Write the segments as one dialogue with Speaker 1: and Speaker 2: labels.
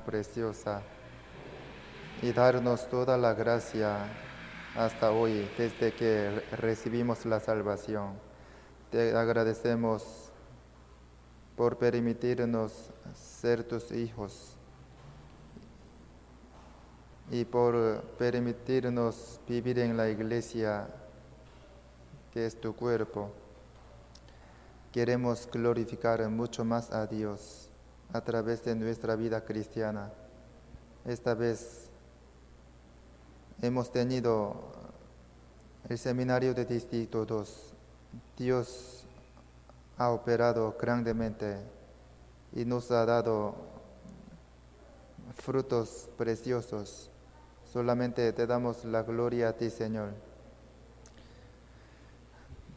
Speaker 1: preciosa y darnos toda la gracia hasta hoy, desde que recibimos la salvación. Te agradecemos por permitirnos ser tus hijos y por permitirnos vivir en la iglesia que es tu cuerpo. Queremos glorificar mucho más a Dios a través de nuestra vida cristiana. Esta vez hemos tenido el seminario de Distrito 2. Dios ha operado grandemente y nos ha dado frutos preciosos. Solamente te damos la gloria a ti, Señor.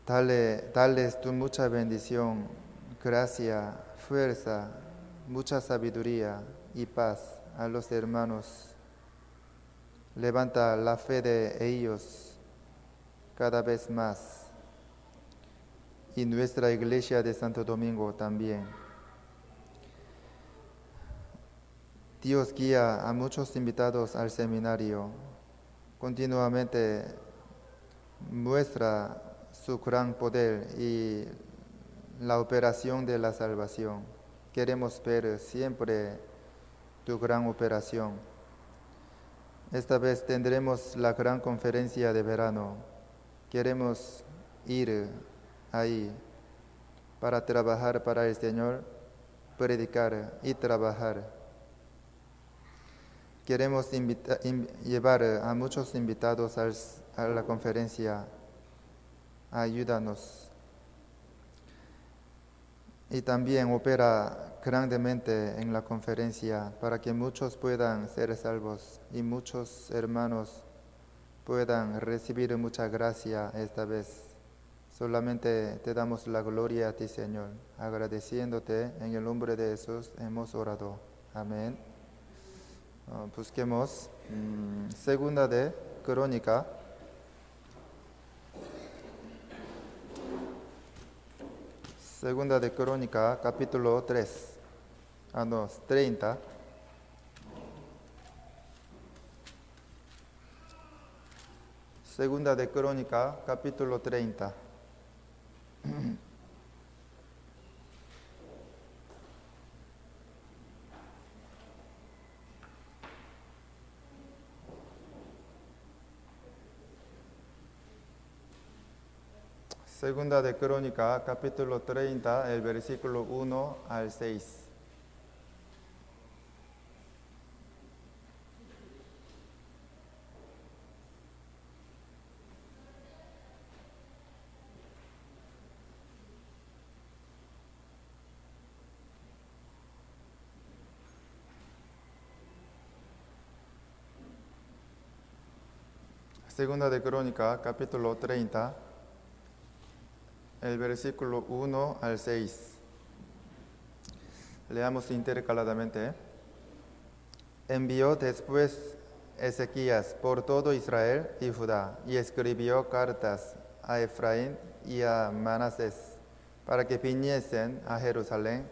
Speaker 1: Dale tu mucha bendición, gracia, fuerza, mucha sabiduría y paz a los hermanos. Levanta la fe de ellos cada vez más. Y nuestra iglesia de Santo Domingo también. Dios guía a muchos invitados al seminario. Continuamente muestra su gran poder y la operación de la salvación. Queremos ver siempre tu gran operación. Esta vez tendremos la gran conferencia de verano. Queremos ir ahí para trabajar para el Señor, predicar y trabajar. Queremos llevar a muchos invitados a la conferencia. Ayúdanos. Y también opera grandemente en la conferencia para que muchos puedan ser salvos y muchos hermanos puedan recibir mucha gracia esta vez. Solamente te damos la gloria a ti, Señor. Agradeciéndote en el nombre de Jesús hemos orado. Amén. Busquemos Segunda de Crónica. Segunda de Crónica, capítulo 30. Segunda de Crónica, capítulo 30. Segunda de Crónica, capítulo 30, el versículo 1 al 6. Segunda de Crónica, capítulo 30, el versículo 1 al 6. Leamos intercaladamente. Envió después Ezequías por todo Israel y Judá y escribió cartas a Efraín y a Manasés para que viniesen a Jerusalén,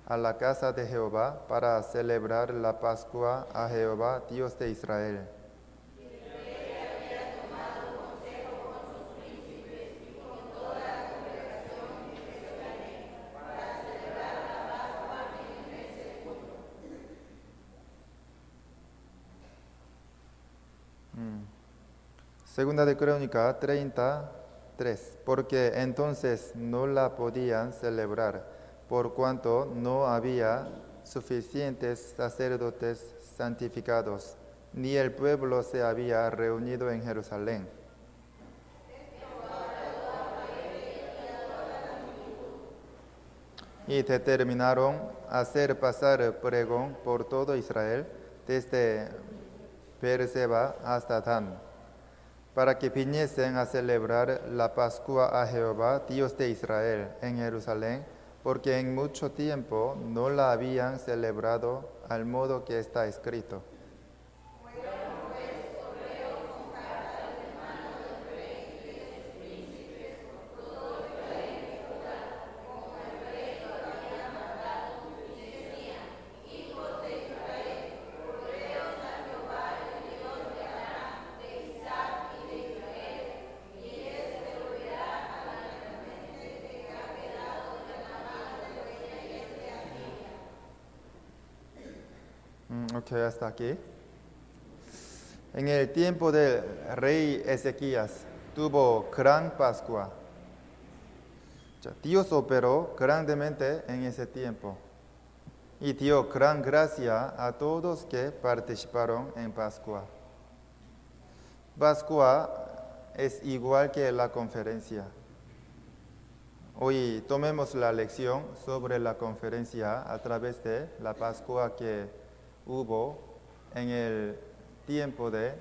Speaker 1: a la casa de Jehová, para celebrar la Pascua a Jehová, Dios de Israel. Segunda de Crónica 33, porque entonces no la podían celebrar, por cuanto no había suficientes sacerdotes santificados, ni el pueblo se había reunido en Jerusalén. Y determinaron hacer pasar pregón por todo Israel, desde Beerseba hasta Dan, para que viniesen a celebrar la Pascua a Jehová, Dios de Israel, en Jerusalén, porque en mucho tiempo no la habían celebrado al modo que está escrito. Ok, hasta aquí. En el tiempo del rey Ezequías tuvo gran Pascua. Dios operó grandemente en ese tiempo y dio gran gracia a todos que participaron en Pascua. Pascua es igual que la conferencia. Hoy tomemos la lección sobre la conferencia a través de la Pascua que hubo en el tiempo de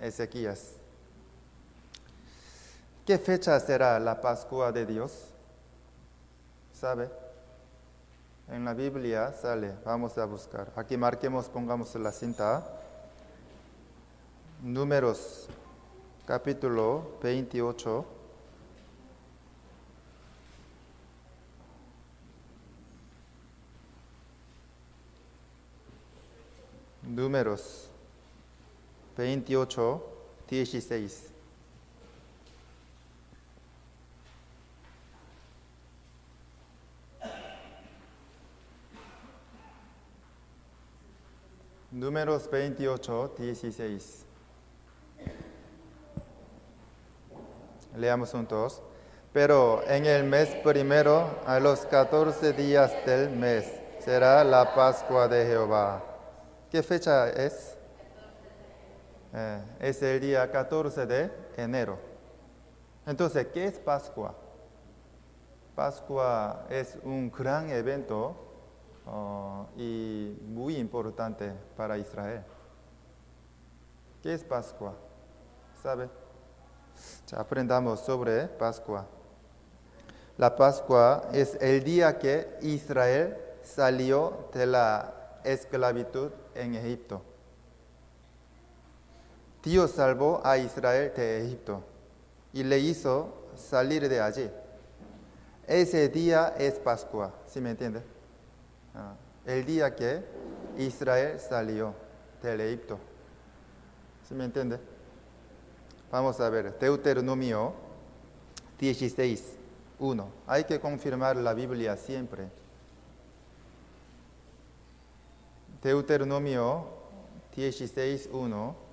Speaker 1: Ezequías. ¿Qué fecha será la Pascua de Dios? ¿Sabe? En la Biblia sale, vamos a buscar. Aquí marquemos, pongamos la cinta. Números, capítulo 28. Números 28, 16. Números 28, 16. Leamos juntos. Pero en el mes primero, a los 14 días del mes, será la Pascua de Jehová. ¿Qué fecha es? Es el día 14 de enero. Entonces, ¿qué es Pascua? Pascua es un gran evento y muy importante para Israel. ¿Qué es Pascua? ¿Sabe? Aprendamos sobre Pascua. La Pascua es el día que Israel salió de la esclavitud en Egipto. Dios salvó a Israel de Egipto y le hizo salir de allí. Ese día es Pascua, ¿sí me entiende? El día que Israel salió del Egipto. ¿Sí me entiende? Vamos a ver, Deuteronomio 16, 1. Hay que confirmar la Biblia siempre. Deuteronomio 16, 1.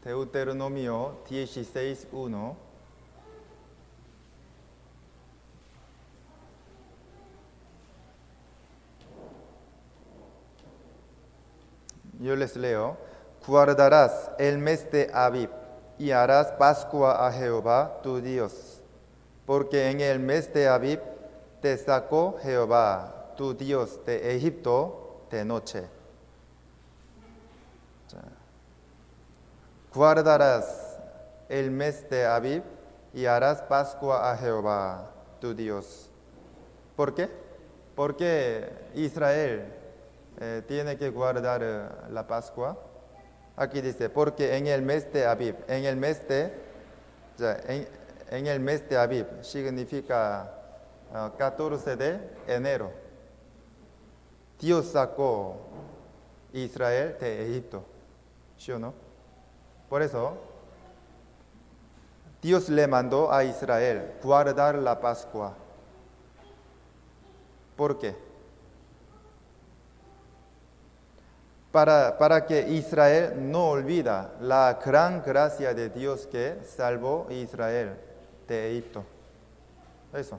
Speaker 1: Deuteronomio 16, 1. Yo les leo. Guardarás el mes de Abib y harás Pascua a Jehová tu Dios, porque en el mes de Abib te sacó Jehová tu Dios de Egipto de noche. Guardarás el mes de Abib y harás Pascua a Jehová tu Dios. ¿Por qué? Porque Israel tiene que guardar la Pascua. Aquí dice, porque en el mes de Abib, en el mes de Abib significa 14 de enero. Dios sacó Israel de Egipto, ¿sí o no? Por eso, Dios le mandó a Israel guardar la Pascua. ¿Por qué? Para que Israel no olvida la gran gracia de Dios que salvó a Israel de Egipto. Eso.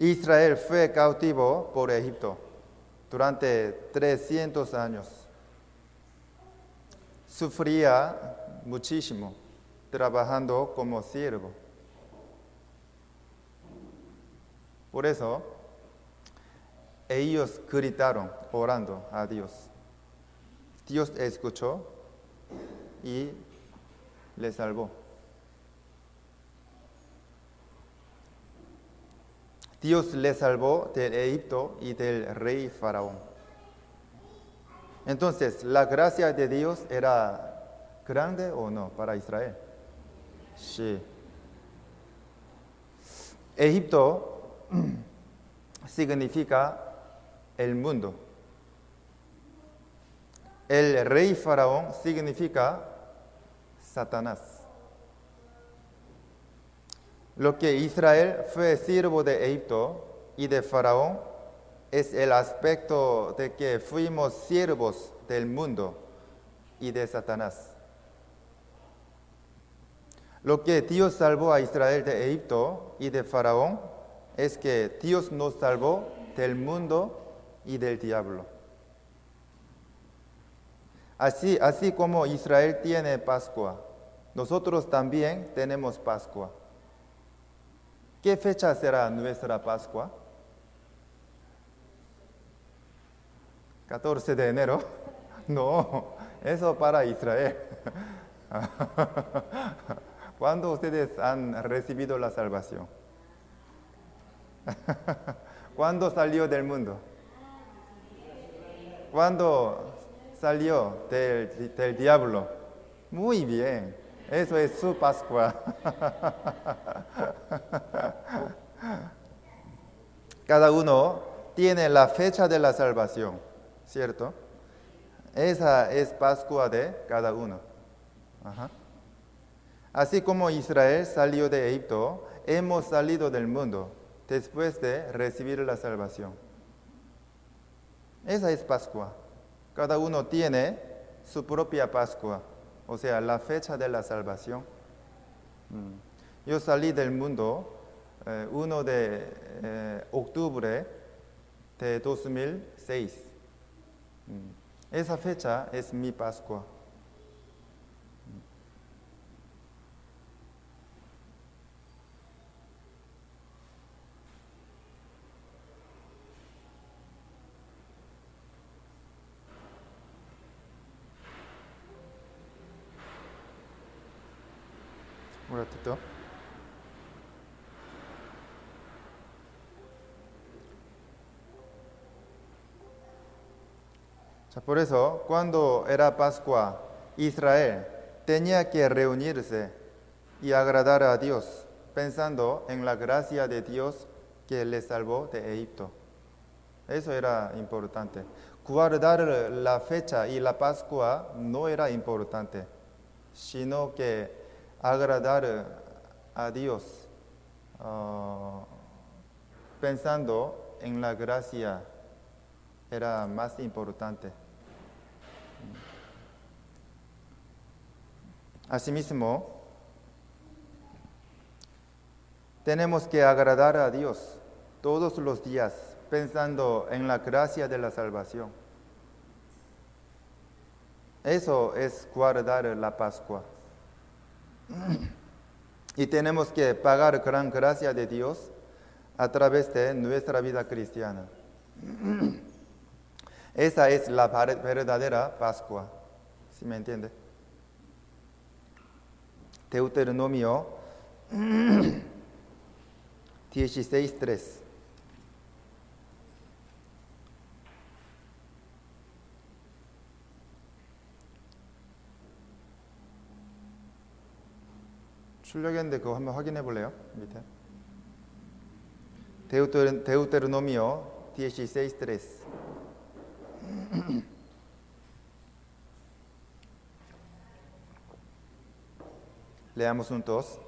Speaker 1: Israel fue cautivo por Egipto durante 300 años. Sufría muchísimo trabajando como siervo. Por eso, ellos gritaron orando a Dios. Dios escuchó y les salvó. Dios les salvó del Egipto y del rey Faraón. Entonces, ¿la gracia de Dios era grande o no para Israel? Sí. Egipto significa el mundo. El rey Faraón significa Satanás. Lo que Israel fue siervo de Egipto y de Faraón es el aspecto de que fuimos siervos del mundo y de Satanás. Lo que Dios salvó a Israel de Egipto y de Faraón es que Dios nos salvó del mundo y del diablo. Así como Israel tiene Pascua, nosotros también tenemos Pascua. ¿Qué fecha será nuestra Pascua? 14 de enero. No, eso para Israel. ¿Cuándo ustedes han recibido la salvación? ¿Cuándo salió del mundo? ¿Cuándo salió del diablo? Muy bien, eso es su Pascua. Cada uno tiene la fecha de la salvación, ¿cierto? Esa es Pascua de cada uno. Ajá. Así como Israel salió de Egipto, hemos salido del mundo después de recibir la salvación. Esa es Pascua. Cada uno tiene su propia Pascua, o sea, la fecha de la salvación. Yo salí del mundo 1 de octubre de 2006. Esa fecha es mi Pascua. Un ratito. Por eso, cuando era Pascua, Israel tenía que reunirse y agradar a Dios, pensando en la gracia de Dios que les salvó de Egipto. Eso era importante. Guardar la fecha y la Pascua no era importante, sino que agradar a Dios, pensando en la gracia, era más importante. Asimismo, tenemos que agradar a Dios todos los días, pensando en la gracia de la salvación. Eso es guardar la Pascua. Y tenemos que pagar gran gracia de Dios a través de nuestra vida cristiana. Esa es la verdadera Pascua, ¿sí me entiende? Deuteronomio 16:3. 출력했는데 그거 한번 확인해 볼래요? 밑에. Deuteronomio 16:3. Leamos juntos.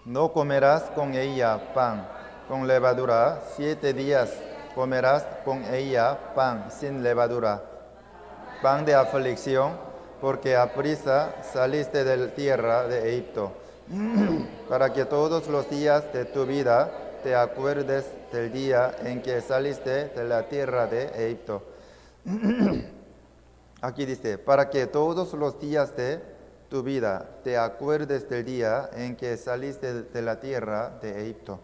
Speaker 1: No comerás con ella pan con levadura, 7 días comerás con ella pan sin levadura, pan de aflicción, porque aprisa saliste de la tierra de Egipto, para que todos los días de tu vida te acuerdes del día en que saliste de la tierra de Egipto. Aquí dice, para que todos los días de tu vida te acuerdes del día en que saliste de la tierra de Egipto.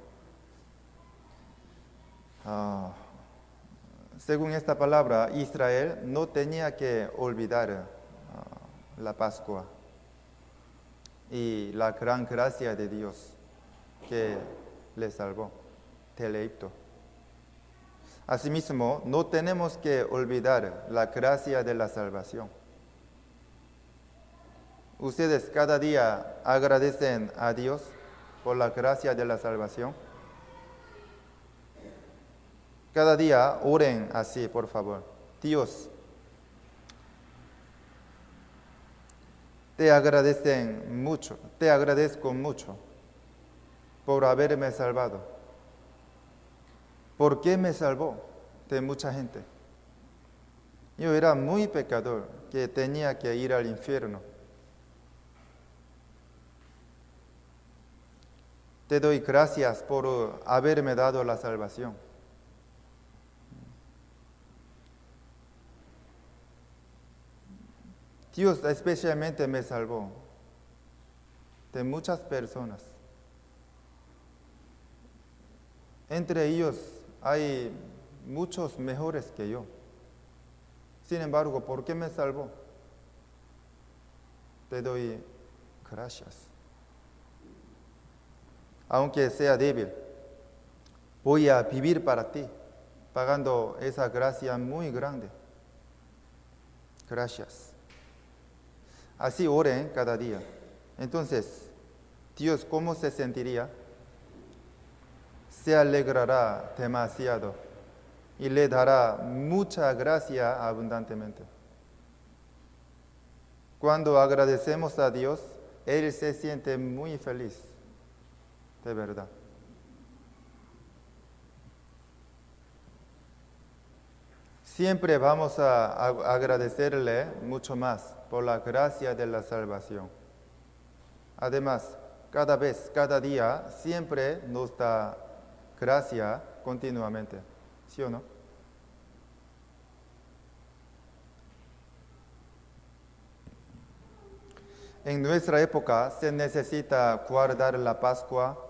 Speaker 1: Según esta palabra, Israel no tenía que olvidar la Pascua y la gran gracia de Dios que les salvó del Egipto. Asimismo, no tenemos que olvidar la gracia de la salvación. ¿Ustedes cada día agradecen a Dios por la gracia de la salvación? Cada día oren así, por favor. Dios, te agradecen mucho, te agradezco mucho por haberme salvado. ¿Por qué me salvó de mucha gente? Yo era muy pecador, que tenía que ir al infierno. Te doy gracias por haberme dado la salvación. Dios especialmente me salvó de muchas personas. Entre ellos hay muchos mejores que yo. Sin embargo, ¿por qué me salvó? Te doy gracias. Aunque sea débil, voy a vivir para ti, pagando esa gracia muy grande. Gracias. Así oren cada día. Entonces, Dios, ¿cómo se sentiría? Se alegrará demasiado y le dará mucha gracia abundantemente. Cuando agradecemos a Dios, Él se siente muy feliz, de verdad. Siempre vamos a agradecerle mucho más por la gracia de la salvación. Además, cada día, siempre nos da gracia continuamente. ¿Sí o no? En nuestra época se necesita guardar la Pascua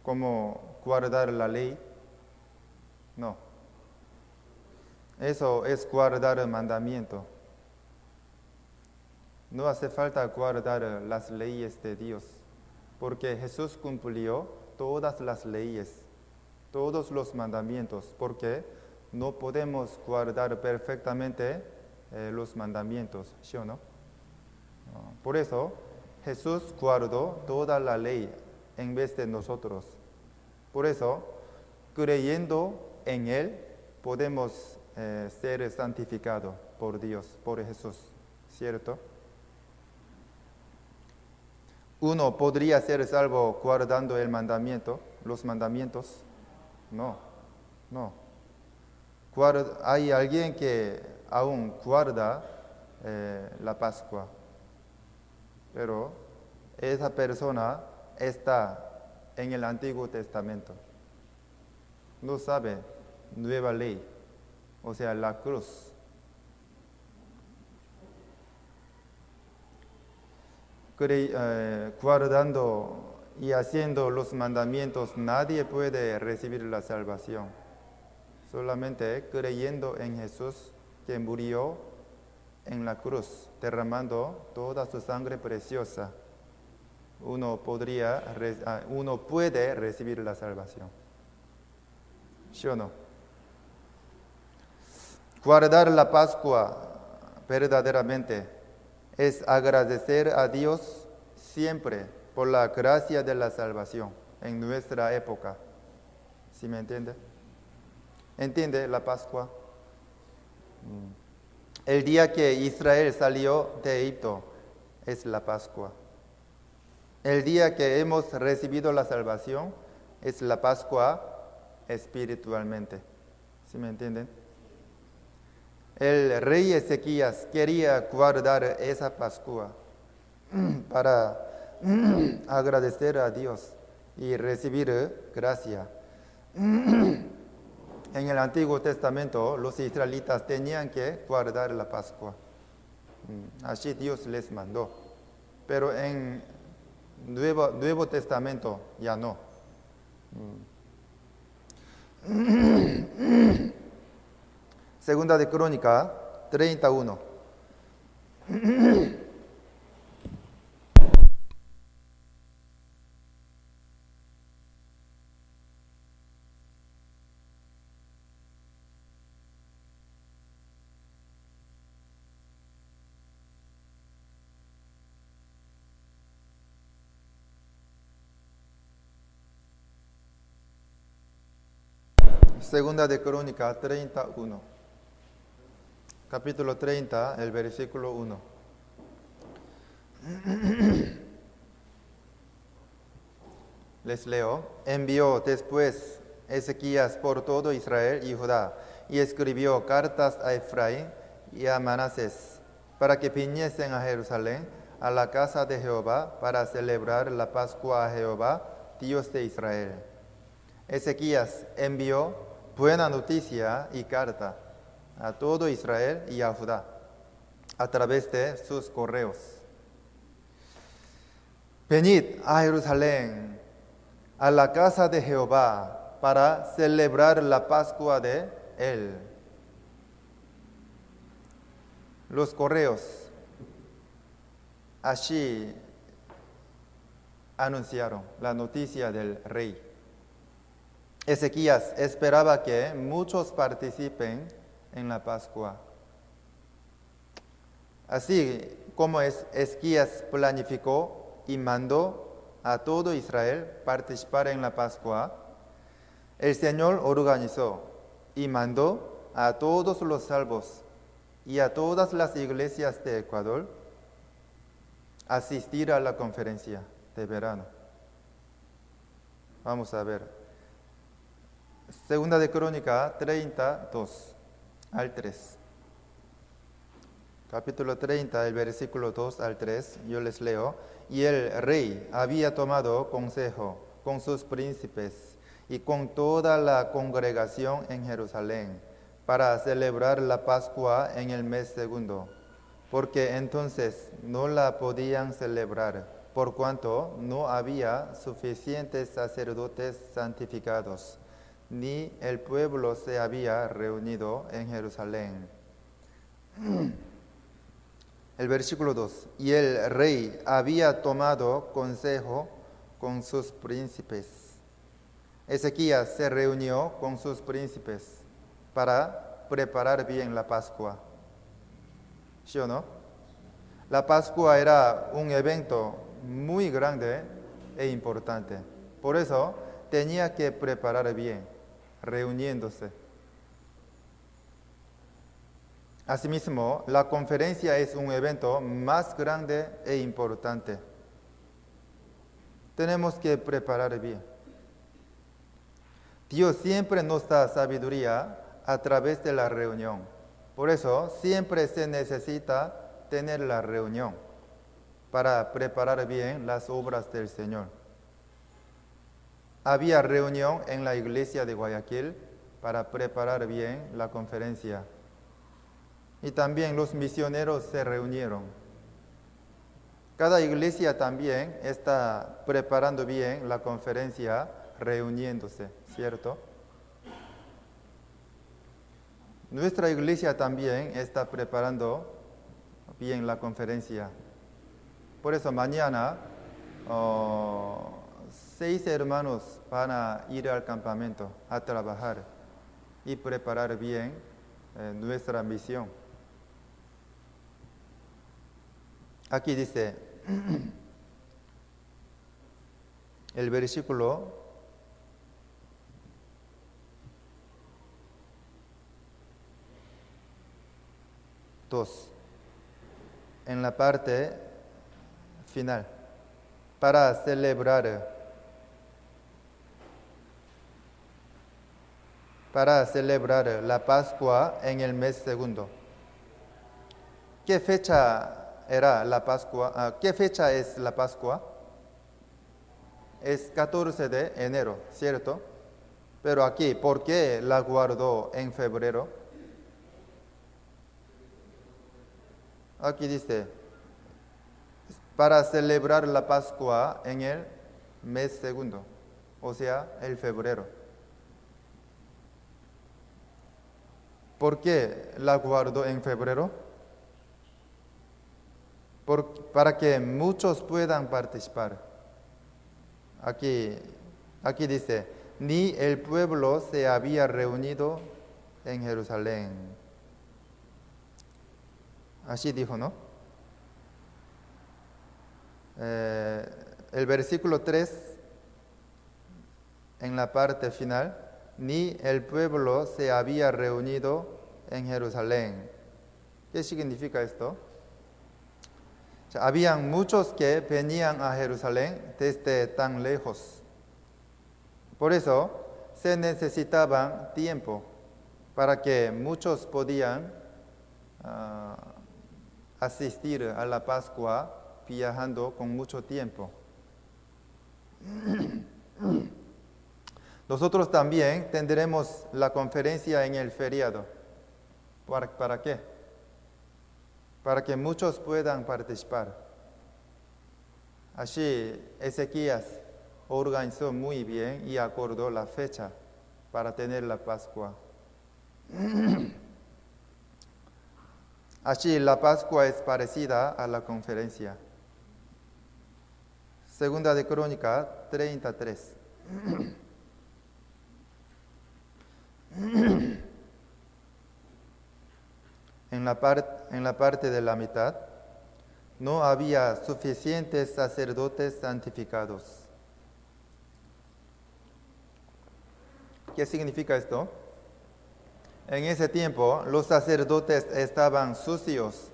Speaker 1: como guardar la ley. No. Eso es guardar el mandamiento. No hace falta guardar las leyes de Dios, porque Jesús cumplió todas las leyes, todos los mandamientos, porque no podemos guardar perfectamente los mandamientos, ¿sí o no? Por eso, Jesús guardó toda la ley en vez de nosotros. Por eso, creyendo en Él, podemos ser santificados por Dios, por Jesús, ¿cierto? ¿Uno podría ser salvo guardando el mandamiento, los mandamientos? No. Hay alguien que aún guarda la Pascua, pero esa persona está en el Antiguo Testamento. No sabe nueva ley, o sea, la cruz. Guardando y haciendo los mandamientos, nadie puede recibir la salvación. Solamente creyendo en Jesús, que murió en la cruz, derramando toda su sangre preciosa, uno puede recibir la salvación. ¿Sí o no? Guardar la Pascua verdaderamente es agradecer a Dios siempre por la gracia de la salvación en nuestra época. ¿Sí me entiende? ¿Entiende la Pascua? El día que Israel salió de Egipto es la Pascua. El día que hemos recibido la salvación es la Pascua espiritualmente. ¿Sí me entienden? El rey Ezequías quería guardar esa Pascua para agradecer a Dios y recibir gracia. En el Antiguo Testamento los israelitas tenían que guardar la Pascua. Así Dios les mandó. Pero en Nuevo Testamento ya no. Segunda de Crónica 31. Segunda de Crónica 31. capítulo 30, el versículo 1. Les leo. Envió después Ezequías por todo Israel y Judá, y escribió cartas a Efraín y a Manasés, para que viniesen a Jerusalén, a la casa de Jehová, para celebrar la Pascua a Jehová, Dios de Israel. Ezequías envió buena noticia y carta a todo Israel y a Judá, a través de sus correos. Venid a Jerusalén, a la casa de Jehová, para celebrar la Pascua de Él. Los correos así anunciaron la noticia del rey. Ezequías esperaba que muchos participen en la Pascua. Así como Ezequías planificó y mandó a todo Israel participar en la Pascua, el Señor organizó y mandó a todos los salvos y a todas las iglesias de Ecuador asistir a la conferencia de verano. Vamos a ver. Segunda de Crónica 32 al 3. Capítulo 30, el versículo 2 al 3, yo les leo. Y el rey había tomado consejo con sus príncipes y con toda la congregación en Jerusalén para celebrar la Pascua en el mes segundo, porque entonces no la podían celebrar, por cuanto no había suficientes sacerdotes santificados, ni el pueblo se había reunido en Jerusalén. El versículo 2. Y el rey había tomado consejo con sus príncipes. Ezequías se reunió con sus príncipes para preparar bien la Pascua. ¿Sí o no? La Pascua era un evento muy grande e importante. Por eso tenía que preparar bien, reuniéndose. Asimismo, la conferencia es un evento más grande e importante. Tenemos que preparar bien. Dios siempre nos da sabiduría a través de la reunión. Por eso siempre se necesita tener la reunión para preparar bien las obras del Señor. Había reunión en la iglesia de Guayaquil para preparar bien la conferencia. Y también los misioneros se reunieron. Cada iglesia también está preparando bien la conferencia, reuniéndose, ¿cierto? Nuestra iglesia también está preparando bien la conferencia. Por eso mañana 6 hermanos van a ir al campamento a trabajar y preparar bien nuestra misión. Aquí dice el versículo 2, en la parte final, para celebrar la Pascua en el mes segundo. ¿Qué fecha era la Pascua? ¿Qué fecha es la Pascua? Es 14 de enero, ¿cierto? Pero aquí, ¿por qué la guardó en febrero? Aquí dice, para celebrar la Pascua en el mes segundo, o sea, el febrero. ¿Por qué la guardó en febrero? Para que muchos puedan participar. Aquí dice, ni el pueblo se había reunido en Jerusalén. Así dijo, ¿no? El versículo 3, en la parte final, ni el pueblo se había reunido en Jerusalén. ¿Qué significa esto? Habían muchos que venían a Jerusalén desde tan lejos. Por eso se necesitaba tiempo para que muchos podían asistir a la Pascua viajando con mucho tiempo. Nosotros también tendremos la conferencia en el feriado. ¿Para qué? Para que muchos puedan participar. Así, Ezequías organizó muy bien y acordó la fecha para tener la Pascua. Así, la Pascua es parecida a la conferencia. Segunda de Crónica 33. En la parte de la mitad, no había suficientes sacerdotes santificados. ¿Qué significa esto? En ese tiempo, los sacerdotes estaban sucios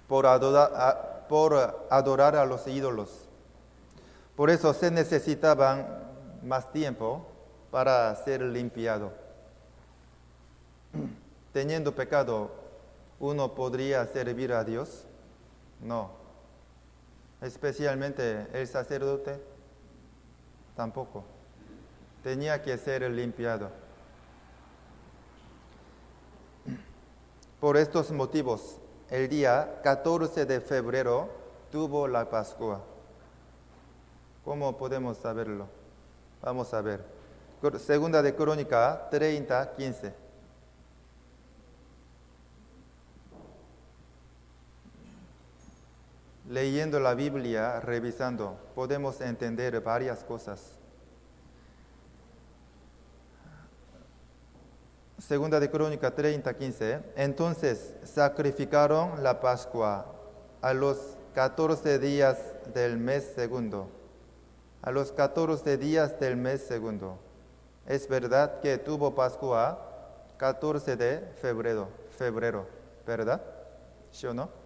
Speaker 1: por adorar a los ídolos. Por eso se necesitaban más tiempo para ser limpiado. Teniendo pecado, ¿uno podría servir a Dios? No. Especialmente el sacerdote, tampoco. Tenía que ser limpiado. Por estos motivos, el día 14 de febrero tuvo la Pascua. ¿Cómo podemos saberlo? Vamos a ver. Segunda de Crónica 30, 15. Leyendo la Biblia, revisando, podemos entender varias cosas. Segunda de Crónica 30, 15. Entonces sacrificaron la Pascua a los 14 días del mes segundo. A los 14 días del mes segundo. Es verdad que tuvo Pascua 14 de febrero, ¿verdad? ¿Sí o no?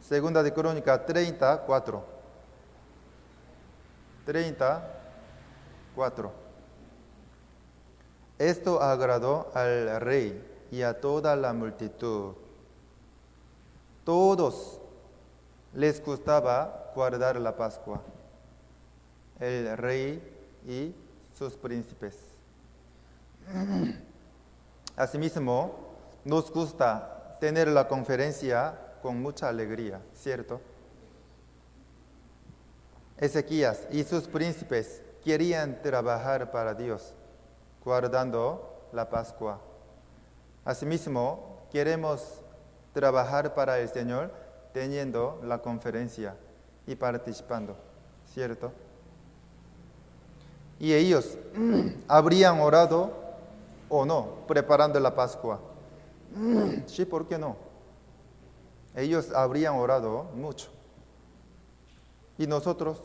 Speaker 1: Segunda de Crónica 34. 34. Esto agradó al rey y a toda la multitud. Todos les gustaba guardar la Pascua, el rey y sus príncipes. Asimismo, nos gusta tener la conferencia con mucha alegría, ¿cierto? Ezequías y sus príncipes querían trabajar para Dios, guardando la Pascua. Asimismo, queremos trabajar para el Señor teniendo la conferencia y participando, ¿cierto? Y ellos habrían orado o no, preparando la Pascua. Sí, ¿por qué no? Ellos habrían orado mucho. ¿Y nosotros?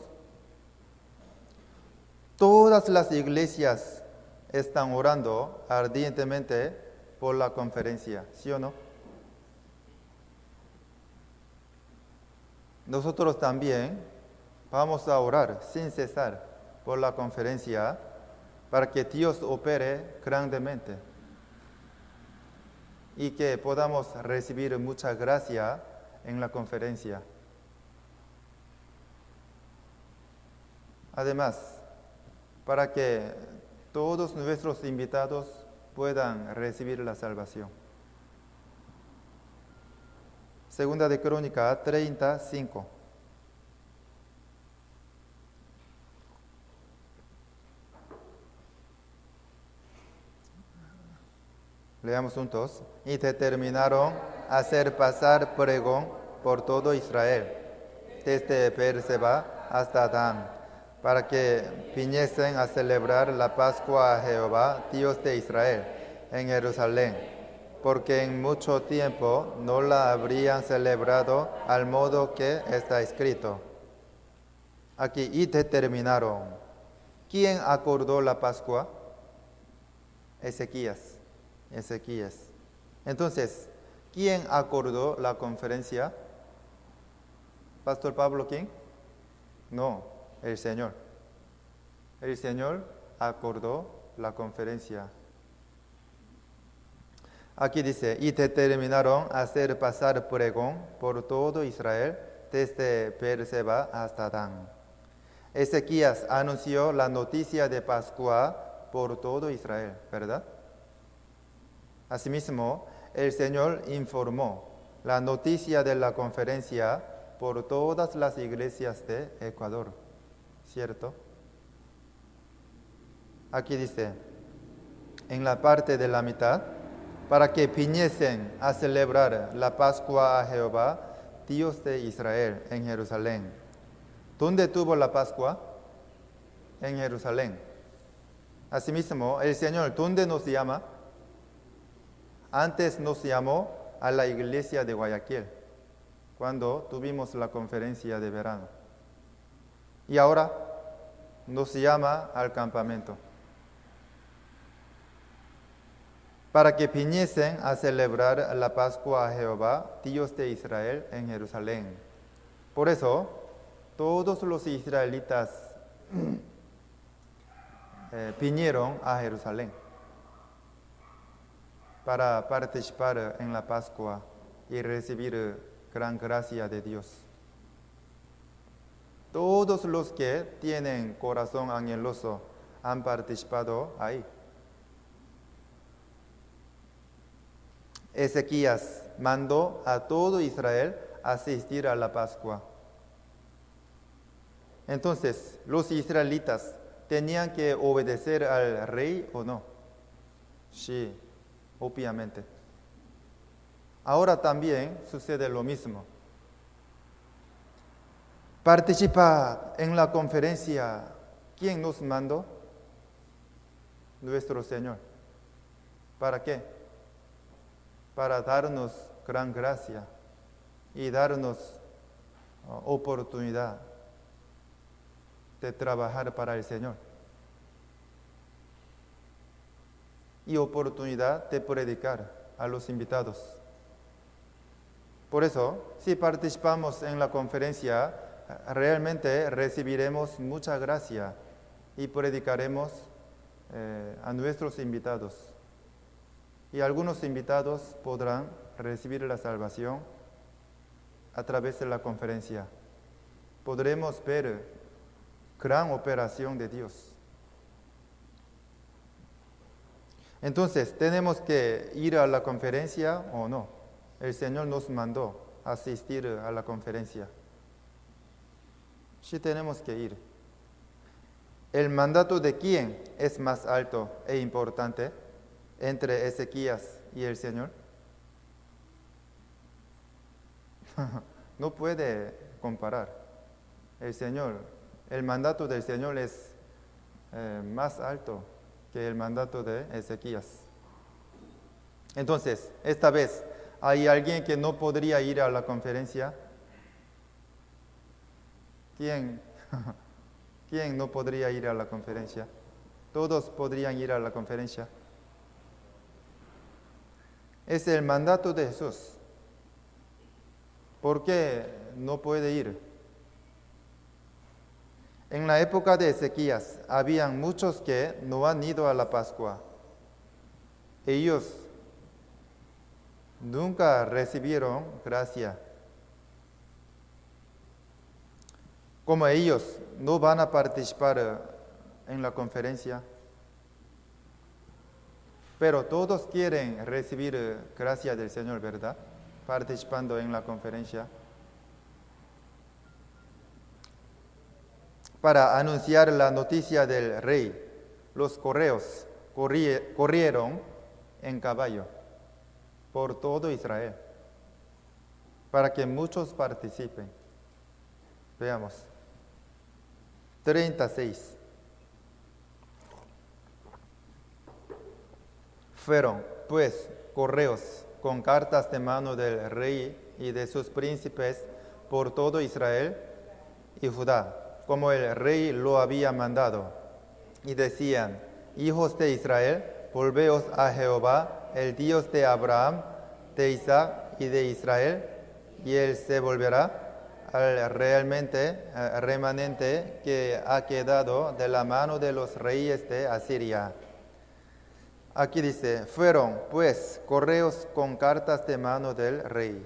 Speaker 1: Todas las iglesias están orando ardientemente por la conferencia, ¿sí o no? Nosotros también vamos a orar sin cesar por la conferencia para que Dios opere grandemente y que podamos recibir mucha gracia en la conferencia. Además, para que todos nuestros invitados puedan recibir la salvación. Segunda de Crónica 35. Leamos juntos. Y determinaron hacer pasar pregón por todo Israel, desde Beerseba hasta Dan, para que viniesen a celebrar la Pascua a Jehová, Dios de Israel, en Jerusalén, porque en mucho tiempo no la habrían celebrado al modo que está escrito. Aquí, y determinaron. ¿Quién acordó la Pascua? Ezequías. Entonces, ¿quién acordó la conferencia? ¿Pastor Pablo quién? No, el Señor. El Señor acordó la conferencia. Aquí dice, y determinaron hacer pasar pregón por todo Israel, desde Beerseba hasta Dan. Ezequías anunció la noticia de Pascua por todo Israel, ¿verdad? Asimismo, el Señor informó la noticia de la conferencia por todas las iglesias de Ecuador, ¿cierto? Aquí dice, en la parte de la mitad, para que viniesen a celebrar la Pascua a Jehová, Dios de Israel, en Jerusalén. ¿Dónde tuvo la Pascua? En Jerusalén. Asimismo, el Señor, ¿dónde nos llama? Antes nos llamó a la iglesia de Guayaquil, cuando tuvimos la conferencia de verano. Y ahora nos llama al campamento, para que viniesen a celebrar la Pascua a Jehová, Dios de Israel, en Jerusalén. Por eso, todos los israelitas vinieron a Jerusalén para participar en la Pascua y recibir gran gracia de Dios. Todos los que tienen corazón anheloso han participado ahí. Ezequías mandó a todo Israel asistir a la Pascua. Entonces, ¿los israelitas tenían que obedecer al rey o no? Sí, obviamente. Ahora también sucede lo mismo. Participa en la conferencia. ¿Quién nos mandó? Nuestro Señor. ¿Para qué? Para darnos gran gracia y darnos oportunidad de trabajar para el Señor y oportunidad de predicar a los invitados. Por eso, si participamos en la conferencia, realmente recibiremos mucha gracia y predicaremos a nuestros invitados. Y algunos invitados podrán recibir la salvación a través de la conferencia. Podremos ver gran operación de Dios. Entonces, ¿tenemos que ir a la conferencia o no? El Señor nos mandó asistir a la conferencia. Sí tenemos que ir. ¿El mandato de quién es más alto e importante entre Ezequías y el Señor? No puede comparar. El mandato del Señor es más alto que el mandato de Ezequías. Entonces, esta vez, ¿hay alguien que no podría ir a la conferencia? ¿Quién? ¿Quién no podría ir a la conferencia? Todos podrían ir a la conferencia. Es el mandato de Jesús. ¿Por qué no puede ir? En la época de Ezequías, habían muchos que no han ido a la Pascua. Ellos nunca recibieron gracia. Como ellos no van a participar en la conferencia, pero todos quieren recibir gracia del Señor, ¿verdad? Participando en la conferencia. Para anunciar la noticia del rey, los correos corrieron en caballo por todo Israel, para que muchos participen. Veamos. 36. Fueron, pues, correos con cartas de mano del rey y de sus príncipes por todo Israel y Judá, como el rey lo había mandado. Y decían: hijos de Israel, volveos a Jehová, el Dios de Abraham, de Isaac y de Israel, y él se volverá al remanente que ha quedado de la mano de los reyes de Asiria. Aquí dice, fueron pues correos con cartas de mano del rey.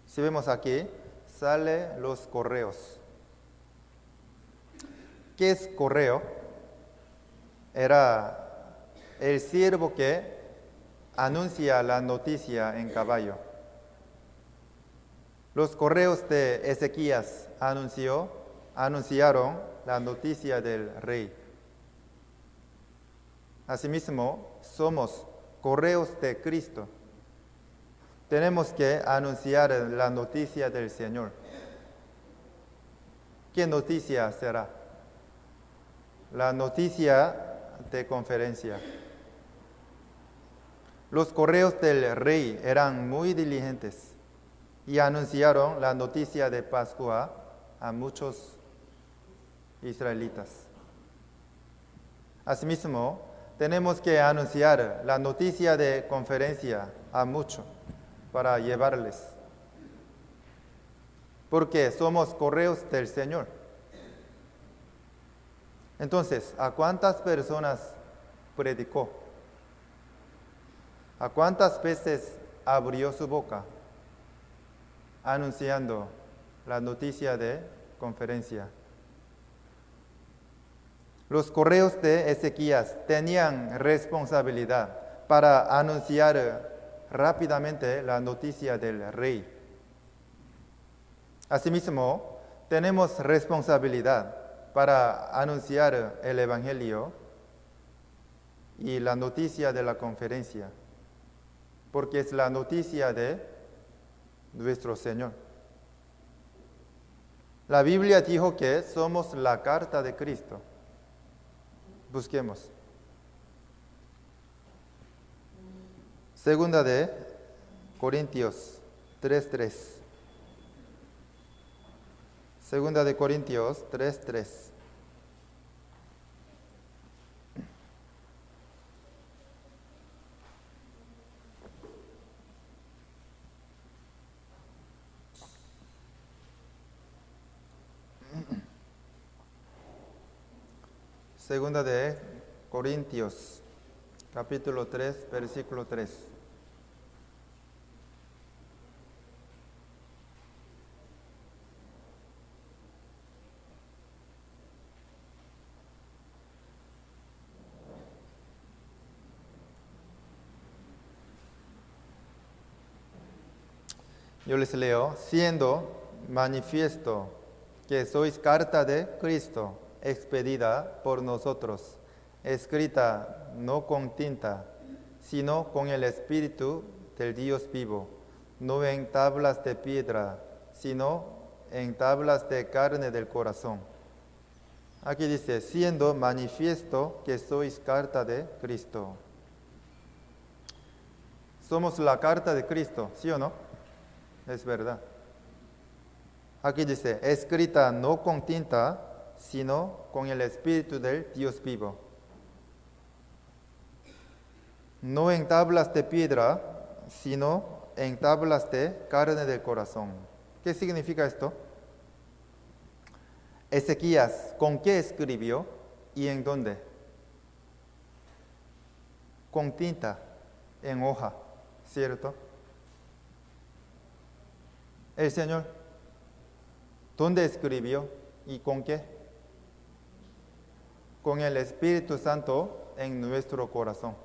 Speaker 1: Si vemos aquí, sale los correos. ¿Qué es correo? Era el siervo que anuncia la noticia en caballo. Los correos de Ezequías anunciaron la noticia del rey. Asimismo, somos correos de Cristo. Tenemos que anunciar la noticia del Señor. ¿Qué noticia será? La noticia de conferencia. Los correos del rey eran muy diligentes y anunciaron la noticia de Pascua a muchos israelitas. Asimismo, tenemos que anunciar la noticia de conferencia a muchos para llevarles, porque somos correos del Señor. Entonces, ¿a cuántas personas predicó? ¿A cuántas veces abrió su boca anunciando la noticia de conferencia? Los correos de Ezequías tenían responsabilidad para anunciar rápidamente la noticia del rey. Asimismo, tenemos responsabilidad para anunciar el Evangelio y la noticia de la conferencia, porque es la noticia de nuestro Señor. La Biblia dijo que somos la carta de Cristo. Busquemos. Segunda de Corintios 3:3. Segunda de Corintios 3:3. Segunda de Corintios, capítulo 3, versículo 3. Yo les leo, siendo manifiesto que sois carta de Cristo, expedida por nosotros, escrita no con tinta, sino con el Espíritu del Dios vivo, no en tablas de piedra, sino en tablas de carne del corazón. Aquí dice, siendo manifiesto que sois carta de Cristo. Somos la carta de Cristo, ¿sí o no? Es verdad. Aquí dice, escrita no con tinta, sino con el Espíritu del Dios vivo. No en tablas de piedra, sino en tablas de carne del corazón. ¿Qué significa esto? Ezequías, ¿con qué escribió y en dónde? Con tinta, en hoja, ¿cierto? El Señor, ¿dónde escribió y con qué? Con el Espíritu Santo en nuestro corazón.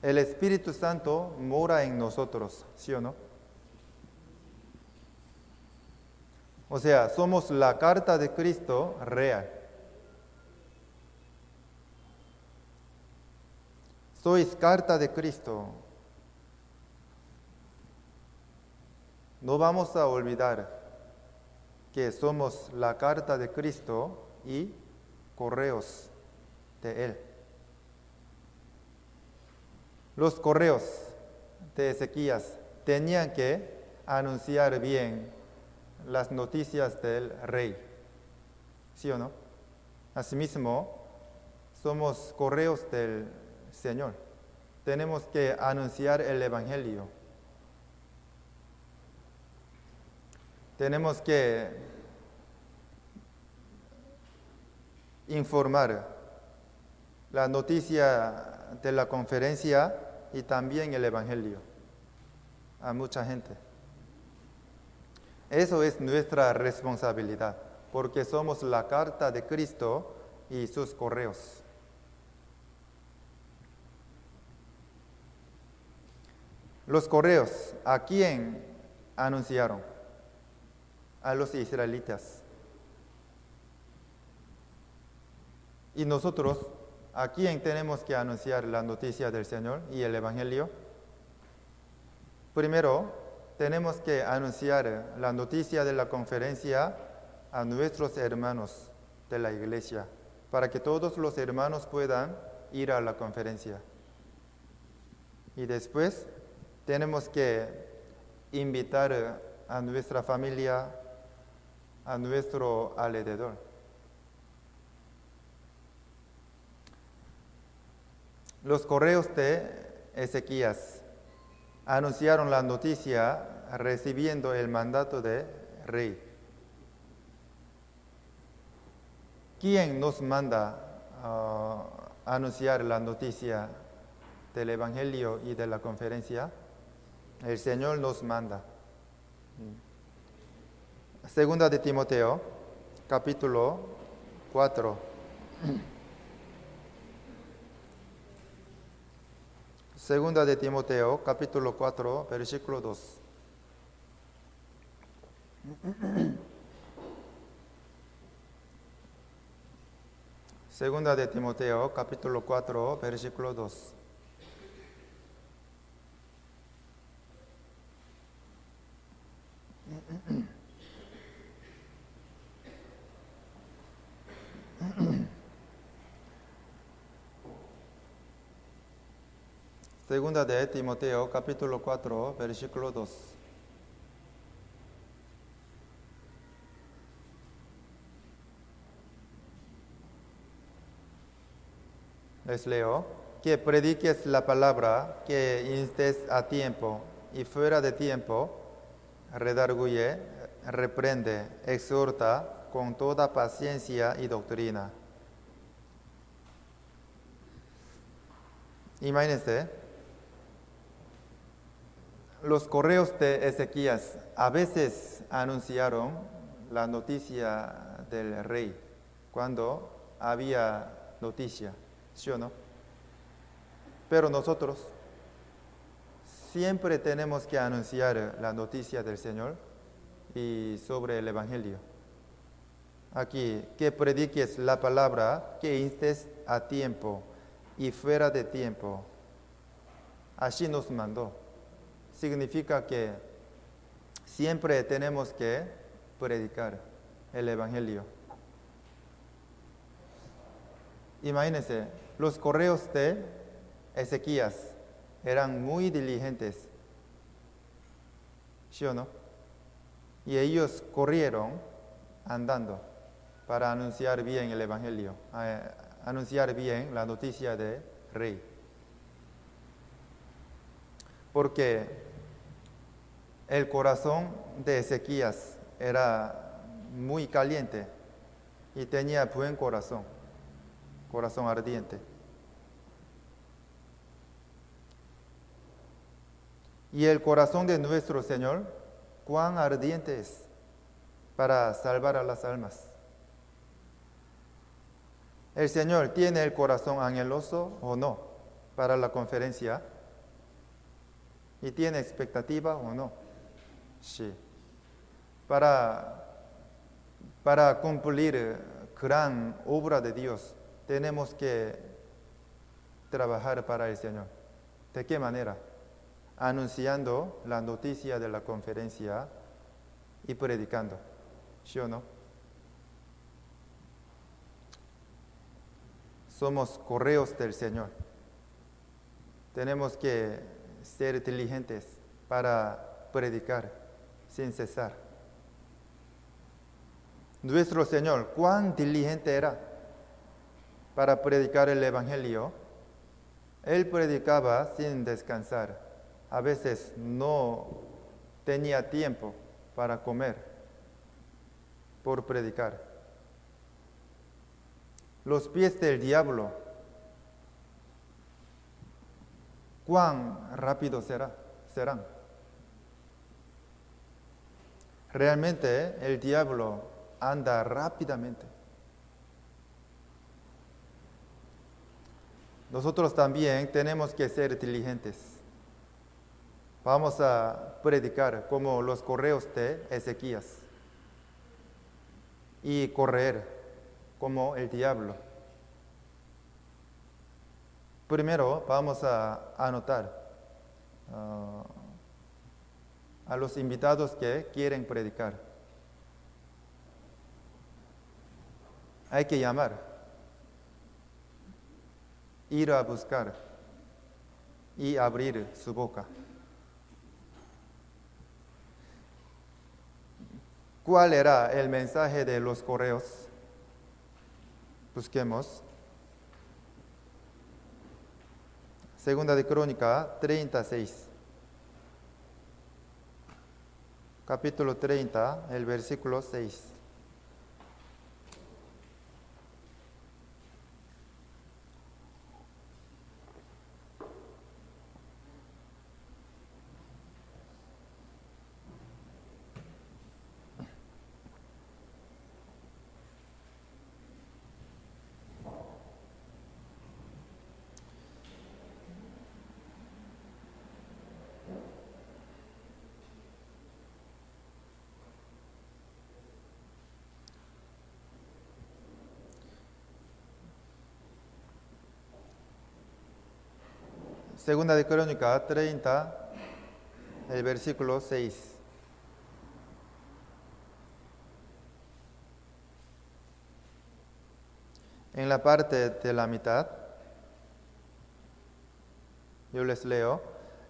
Speaker 1: El Espíritu Santo mora en nosotros, ¿sí o no? O sea, somos la carta de Cristo real. Sois carta de Cristo. No vamos a olvidar que somos la carta de Cristo y correos de Él. Los correos de Ezequías tenían que anunciar bien las noticias del rey, ¿sí o no? Asimismo, somos correos del Señor. Tenemos que anunciar el Evangelio. Tenemos que informar la noticia de la conferencia y también el Evangelio a mucha gente. Eso es nuestra responsabilidad, porque somos la carta de Cristo y sus correos. Los correos, ¿a quién anunciaron? A los israelitas. Y nosotros, ¿a quién tenemos que anunciar la noticia del Señor y el Evangelio? Primero, tenemos que anunciar la noticia de la conferencia a nuestros hermanos de la iglesia, para que todos los hermanos puedan ir a la conferencia. Y después, tenemos que invitar a nuestra familia, a nuestro alrededor. Los correos de Ezequías anunciaron la noticia recibiendo el mandato de rey. ¿Quién nos manda anunciar la noticia del Evangelio y de la conferencia? El Señor nos manda. Segunda de Timoteo, capítulo 4. Segunda de Timoteo, capítulo 4, versículo 2. Segunda de Timoteo, capítulo 4, versículo 2. Segunda de Timoteo, capítulo 4, versículo 2. Les leo. Que prediques la palabra, que instes a tiempo y fuera de tiempo, redarguye, reprende, exhorta con toda paciencia y doctrina. Imagínense, los correos de Ezequías a veces anunciaron la noticia del rey cuando había noticia, ¿sí o no? Pero nosotros siempre tenemos que anunciar la noticia del Señor y sobre el Evangelio. Aquí, que prediques la palabra, que instes a tiempo y fuera de tiempo. Así nos mandó. Significa que siempre tenemos que predicar el Evangelio. Imagínense, los correos de Ezequías eran muy diligentes, ¿sí o no? Y ellos corrieron andando para anunciar bien el Evangelio, anunciar bien la noticia de rey. Porque el corazón de Ezequías era muy caliente y tenía buen corazón ardiente. Y el corazón de nuestro Señor, cuán ardiente es para salvar a las almas. ¿El Señor tiene el corazón anheloso o no para la conferencia? ¿Y tiene expectativa o no? Sí. Para cumplir gran obra de Dios, tenemos que trabajar para el Señor. ¿De qué manera? Anunciando la noticia de la conferencia y predicando, ¿sí o no? Somos correos del Señor. Tenemos que ser diligentes para predicar sin cesar. Nuestro Señor, ¿cuán diligente era? para predicar el Evangelio, él predicaba sin descansar. A veces no tenía tiempo para comer por predicar. Los pies del diablo, ¿cuán rápido serán? Realmente el diablo anda rápidamente. Nosotros también tenemos que ser diligentes. Vamos a predicar como los correos de Ezequías y correr como el diablo. Primero vamos a anotar a los invitados que quieren predicar. Hay que llamar, ir a buscar y abrir su boca. ¿Cuál era el mensaje de los correos? Busquemos. Segunda de Crónica 36. Capítulo 30, el versículo 6. Segunda de Crónica 30, el versículo 6. En la parte de la mitad, yo les leo: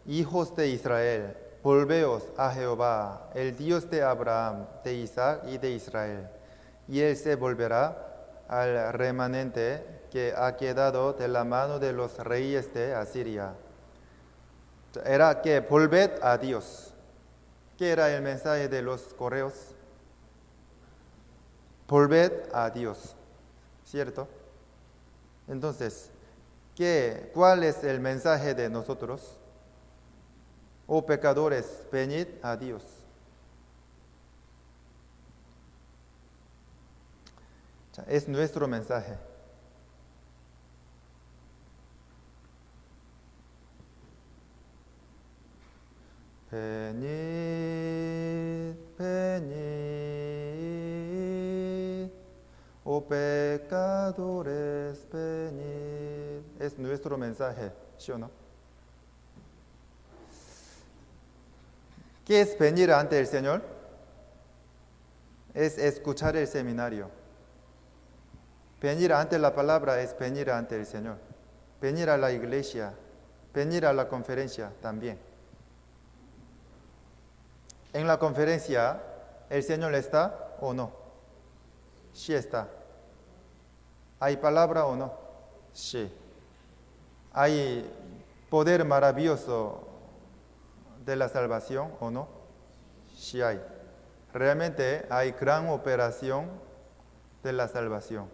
Speaker 1: hijos de Israel, volveos a Jehová, el Dios de Abraham, de Isaac y de Israel, y él se volverá al remanente que ha quedado de la mano de los reyes de Asiria. Era que volved a Dios. ¿Qué era el mensaje de los correos? Volved a Dios, ¿cierto? Entonces, ¿cuál es el mensaje de nosotros? Oh pecadores, venid a Dios. Es nuestro mensaje. Venid, venid, oh pecadores, venid. Es nuestro mensaje, ¿sí o no? ¿Qué es venir ante el Señor? Es escuchar el seminario. Venir ante la palabra es venir ante el Señor. Venir a la iglesia, venir a la conferencia también. En la conferencia, ¿el Señor está o no? Sí está. ¿Hay palabra o no? Sí. ¿Hay poder maravilloso de la salvación o no? Sí hay. Realmente hay gran operación de la salvación.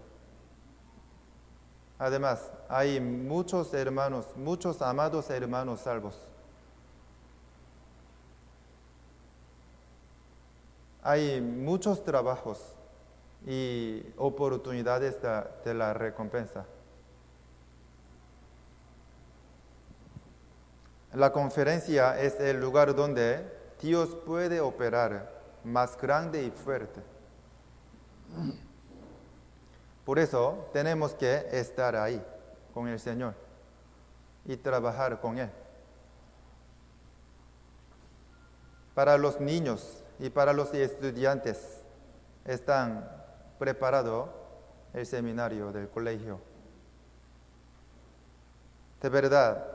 Speaker 1: Además, hay muchos hermanos, muchos amados hermanos salvos. Hay muchos trabajos y oportunidades de la recompensa. La conferencia es el lugar donde Dios puede operar más grande y fuerte. Por eso tenemos que estar ahí con el Señor y trabajar con Él. Para los niños y para los estudiantes están preparados el seminario del colegio. De verdad,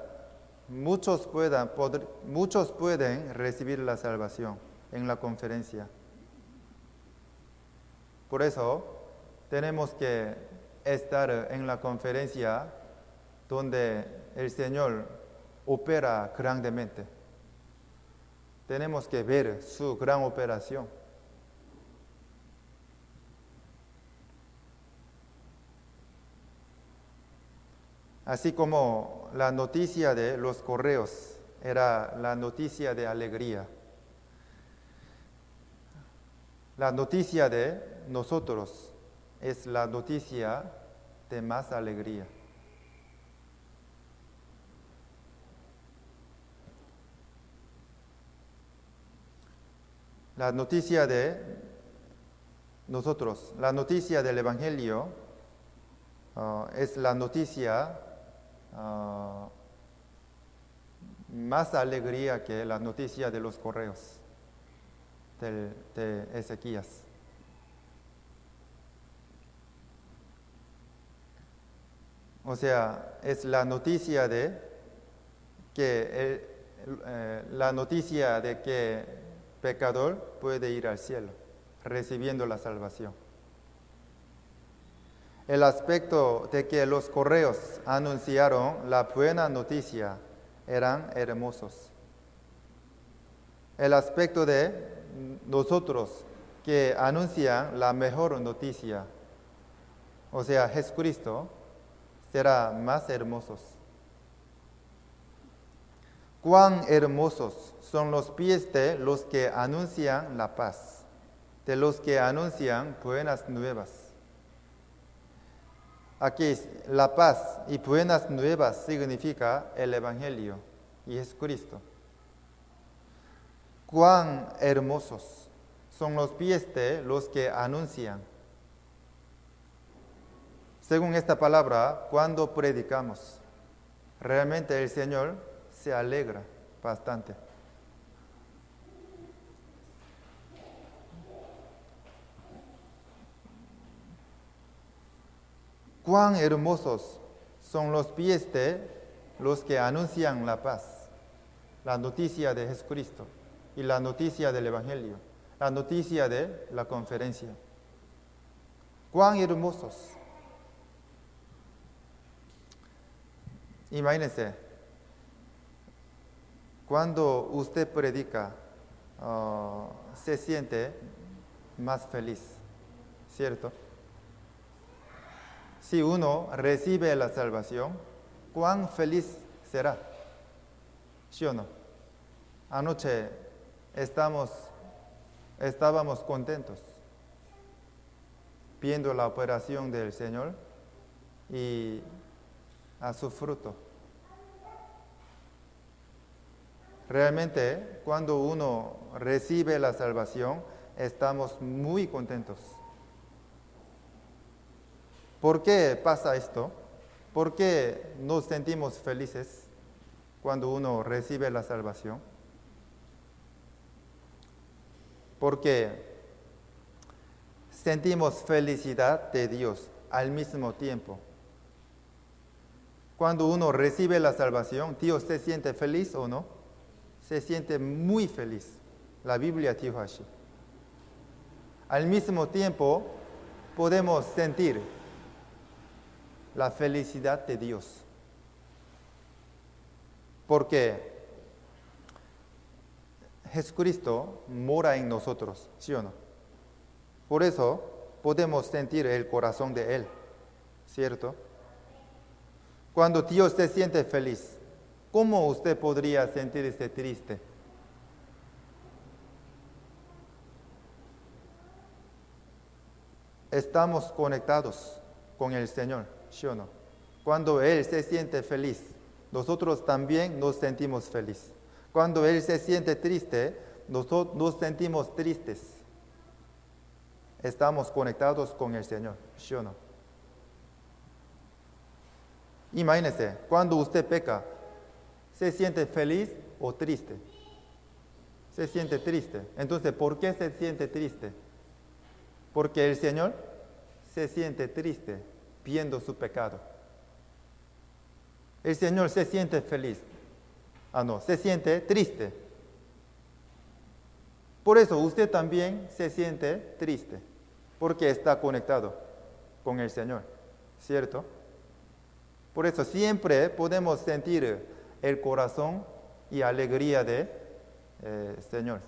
Speaker 1: muchos pueden recibir la salvación en la conferencia. Por eso tenemos que estar en la conferencia donde el Señor opera grandemente. Tenemos que ver su gran operación. Así como la noticia de los correos era la noticia de alegría. La noticia de nosotros es la noticia de más alegría. La noticia de nosotros, la noticia del Evangelio es la noticia más alegría que la noticia de los correos de Ezequías. O sea, es la noticia de que pecador puede ir al cielo, recibiendo la salvación. El aspecto de que los correos anunciaron la buena noticia eran hermosos. El aspecto de nosotros que anuncian la mejor noticia, o sea, Jesucristo, será más hermosos. Cuán hermosos son los pies de los que anuncian la paz, de los que anuncian buenas nuevas. Aquí la paz y buenas nuevas significa el Evangelio y Jesucristo. Cuán hermosos son los pies de los que anuncian. Según esta palabra, cuando predicamos, realmente el Señor se alegra bastante. Cuán hermosos son los pies de los que anuncian la paz, la noticia de Jesucristo y la noticia del Evangelio, la noticia de la conferencia. Cuán hermosos. Imagínense, cuando usted predica, se siente más feliz, ¿cierto? Si uno recibe la salvación, ¿cuán feliz será? ¿Sí o no? Anoche estábamos contentos viendo la operación del Señor y a su fruto. Realmente, cuando uno recibe la salvación, estamos muy contentos. ¿Por qué pasa esto? ¿Por qué nos sentimos felices cuando uno recibe la salvación? Porque sentimos felicidad de Dios al mismo tiempo. Cuando uno recibe la salvación, ¿Dios se siente feliz o no? Se siente muy feliz. La Biblia dijo así. Al mismo tiempo, podemos sentir la felicidad de Dios. Porque Jesucristo mora en nosotros, ¿sí o no? Por eso podemos sentir el corazón de Él, ¿cierto? Cuando Dios se siente feliz, ¿cómo usted podría sentirse triste? Estamos conectados con el Señor, ¿sí o no? Cuando Él se siente feliz, nosotros también nos sentimos felices. Cuando Él se siente triste, nosotros nos sentimos tristes. Estamos conectados con el Señor, ¿sí o no? Imagínese, cuando usted peca, ¿se siente feliz o triste? Se siente triste. Entonces, ¿por qué se siente triste? Porque el Señor se siente triste viendo su pecado. El Señor se siente feliz. Se siente triste. Por eso usted también se siente triste, porque está conectado con el Señor, ¿cierto? Por eso siempre podemos sentir el corazón y alegría de Señor.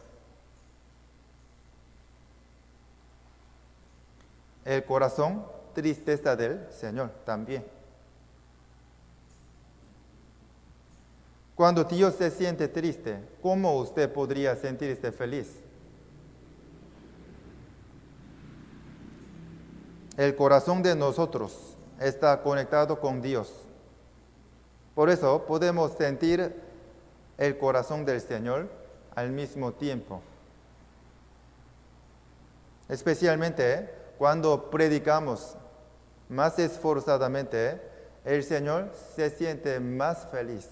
Speaker 1: El corazón, tristeza del Señor también. Cuando Dios se siente triste, ¿cómo usted podría sentirse feliz? El corazón de nosotros está conectado con Dios. Por eso podemos sentir el corazón del Señor al mismo tiempo. Especialmente cuando predicamos más esforzadamente, el Señor se siente más feliz.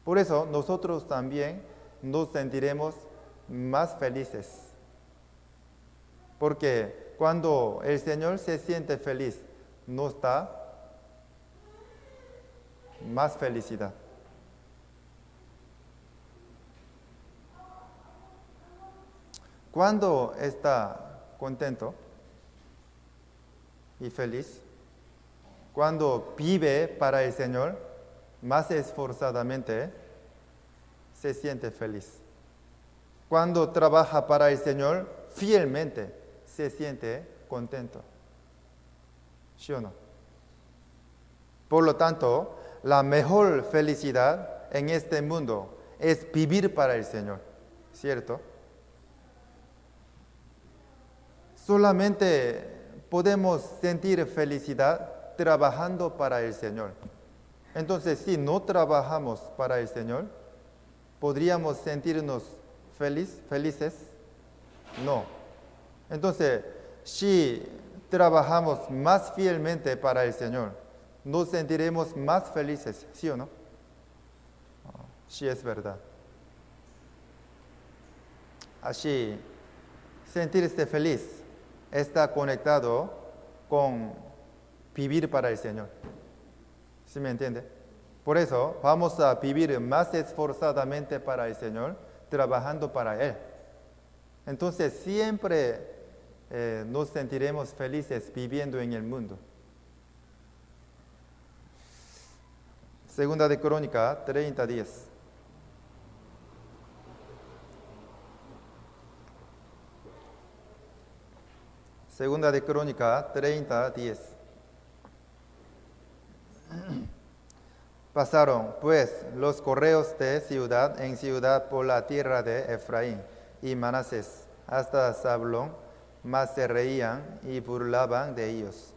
Speaker 1: Por eso nosotros también nos sentiremos más felices. Porque cuando el Señor se siente feliz, nos da más felicidad. Cuando está contento y feliz, cuando vive para el Señor más esforzadamente, se siente feliz. Cuando trabaja para el Señor fielmente, se siente contento. ¿Sí o no? Por lo tanto, la mejor felicidad en este mundo es vivir para el Señor, ¿cierto? Solamente podemos sentir felicidad trabajando para el Señor. Entonces, si no trabajamos para el Señor, ¿podríamos sentirnos felices? No. Entonces, si trabajamos más fielmente para el Señor, nos sentiremos más felices, ¿sí o no? Sí, es verdad. Así, sentirse feliz está conectado con vivir para el Señor. ¿Sí me entiende? Por eso vamos a vivir más esforzadamente para el Señor, trabajando para Él. Entonces siempre nos sentiremos felices viviendo en el mundo. Segunda de Crónica 30:10. Segunda de Crónica 30:10. Pasaron pues los correos de ciudad en ciudad por la tierra de Efraín y Manasés hasta Zabulón, mas se reían y burlaban de ellos.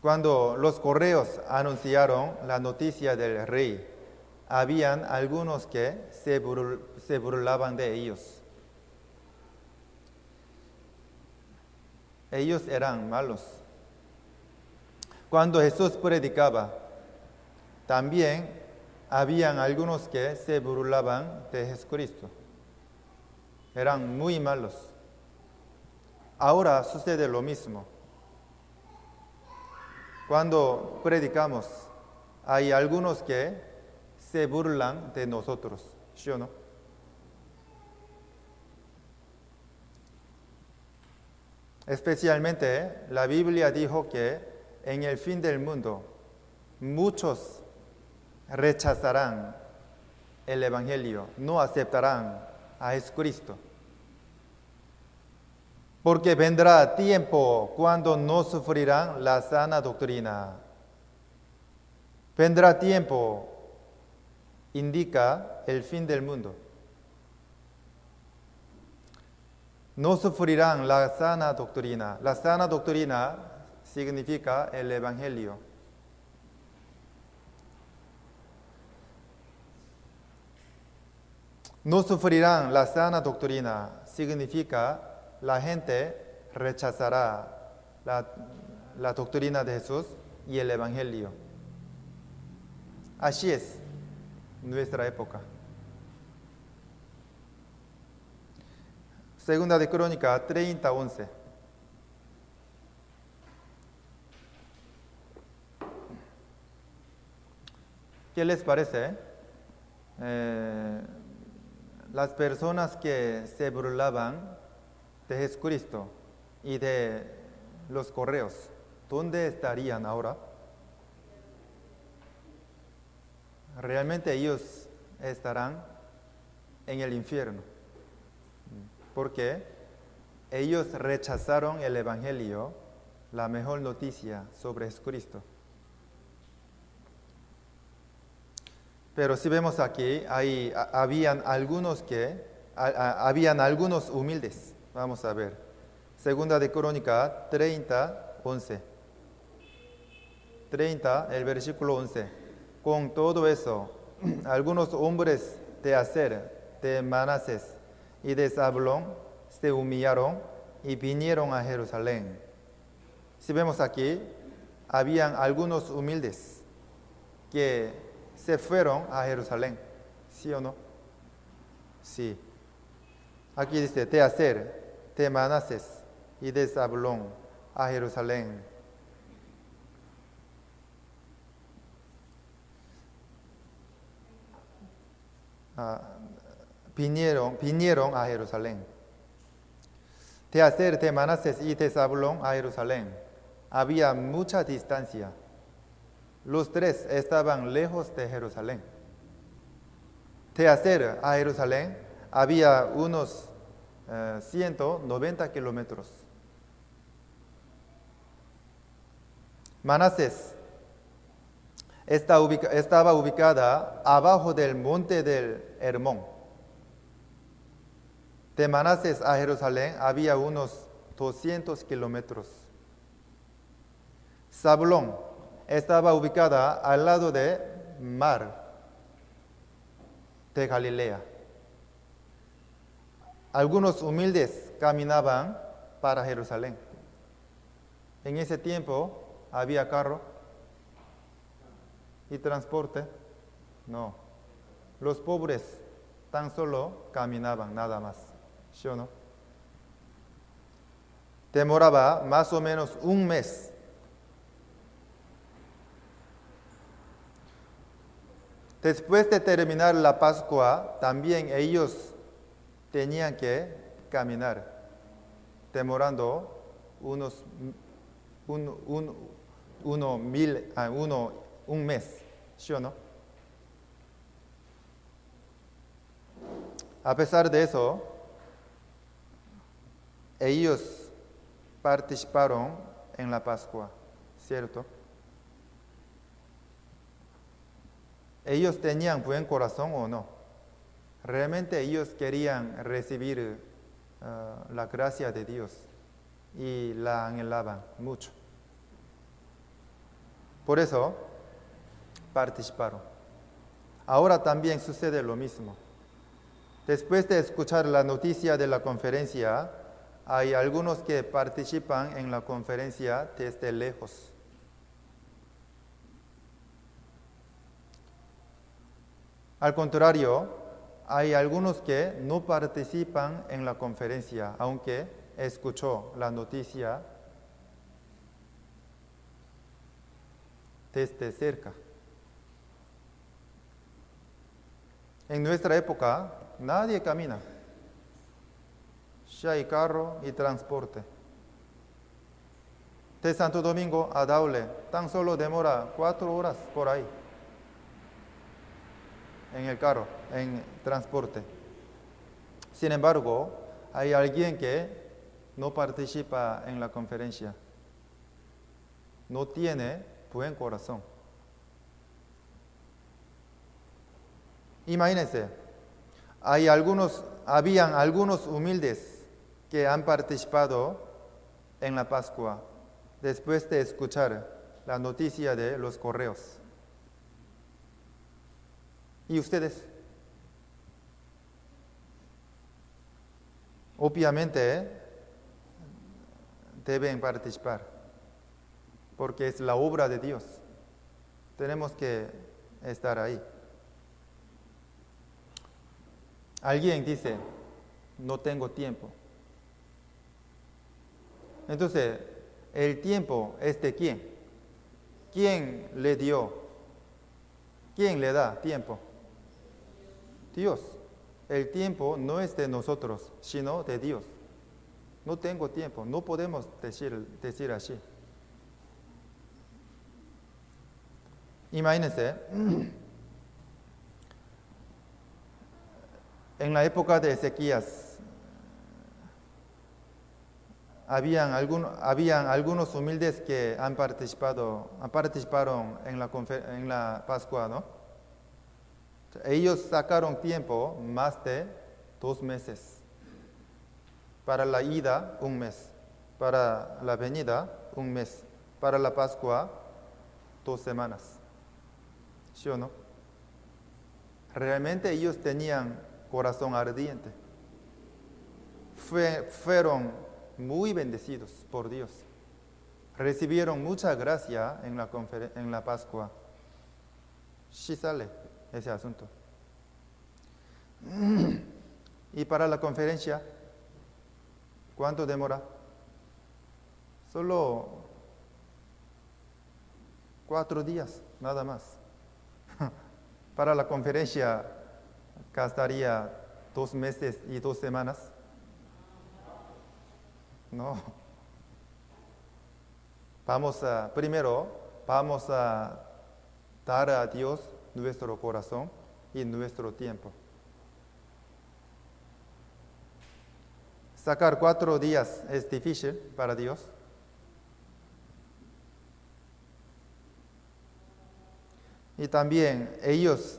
Speaker 1: Cuando los correos anunciaron la noticia del rey, habían algunos que se burlaban de ellos. Ellos eran malos. Cuando Jesús predicaba, también habían algunos que se burlaban de Jesucristo. Eran muy malos. Ahora sucede lo mismo. Cuando predicamos, hay algunos que se burlan de nosotros, ¿sí o no? Especialmente, la Biblia dijo que en el fin del mundo, muchos rechazarán el Evangelio, no aceptarán a Jesucristo. Porque vendrá tiempo cuando no sufrirán la sana doctrina. Vendrá tiempo, indica el fin del mundo. No sufrirán la sana doctrina. La sana doctrina significa el Evangelio. No sufrirán la sana doctrina significa la gente rechazará la doctrina de Jesús y el Evangelio. Así es nuestra época. Segunda de Crónica 30:11. ¿Qué les parece? Las personas que se burlaban de Jesucristo, y de los correos, ¿dónde estarían ahora? Realmente ellos estarán en el infierno, porque ellos rechazaron el Evangelio, la mejor noticia sobre Jesucristo. Pero si vemos aquí, habían algunos humildes. Vamos a ver. Segunda de Crónica 30, 11. 30, el versículo 11. Con todo eso, algunos hombres de Aser, de Manasés y de Zabulón se humillaron y vinieron a Jerusalén. Si vemos aquí, habían algunos humildes que se fueron a Jerusalén, ¿sí o no? Sí. Aquí dice, de Aser, de Manasés y de Zabulón a Jerusalén. Vinieron a Jerusalén. De Aser, de Manasés y de Zabulón a Jerusalén. Había mucha distancia. Los tres estaban lejos de Jerusalén. De Aser a Jerusalén había unos 190 kilómetros. Manasés estaba ubicada abajo del monte del Hermón. De Manasés a Jerusalén había unos 200 kilómetros. Zabulón estaba ubicada al lado del mar de Galilea. Algunos humildes caminaban para Jerusalén. En ese tiempo había carro y transporte. No. Los pobres tan solo caminaban, nada más. ¿Sí o no? Demoraba más o menos un mes. Después de terminar la Pascua, también ellos tenían que caminar, demorando un mes, ¿sí o no? A pesar de eso, ellos participaron en la Pascua, ¿cierto? ¿Ellos tenían buen corazón o no? Realmente ellos querían recibir la gracia de Dios y la anhelaban mucho. Por eso participaron. Ahora también sucede lo mismo. Después de escuchar la noticia de la conferencia, hay algunos que participan en la conferencia desde lejos. Al contrario, hay algunos que no participan en la conferencia, aunque escuchó la noticia desde cerca. En nuestra época, nadie camina. Ya hay carro y transporte. De Santo Domingo a Daule, tan solo demora 4 horas por ahí. En el carro, en transporte. Sin embargo, hay alguien que no participa en la conferencia. No tiene buen corazón. Imagínense, habían algunos humildes que han participado en la Pascua después de escuchar la noticia de los correos. ¿Y ustedes? Obviamente deben participar, porque es la obra de Dios. Tenemos que estar ahí. Alguien dice, no tengo tiempo. Entonces, ¿el tiempo es de quién? ¿Quién le dio? ¿Quién le da tiempo? Dios. El tiempo no es de nosotros, sino de Dios. no tengo tiempo, no podemos decir así. Imagínense, en la época de Ezequías, habían algunos humildes que participaron en la Pascua, ¿no? Ellos sacaron tiempo más de 2 meses. Para la ida, 1 mes. Para la venida, 1 mes. Para la Pascua, 2 semanas. ¿Sí o no? Realmente ellos tenían corazón ardiente. Fueron muy bendecidos por Dios. Recibieron mucha gracia en la Pascua. Sí sale ese asunto. Y para la conferencia, ¿cuánto demora? Solo 4 días, nada más. Para la conferencia gastaría 2 meses y 2 semanas. No. Primero vamos a dar a Dios nuestro corazón y nuestro tiempo. Sacar 4 días es difícil para Dios. Y también ellos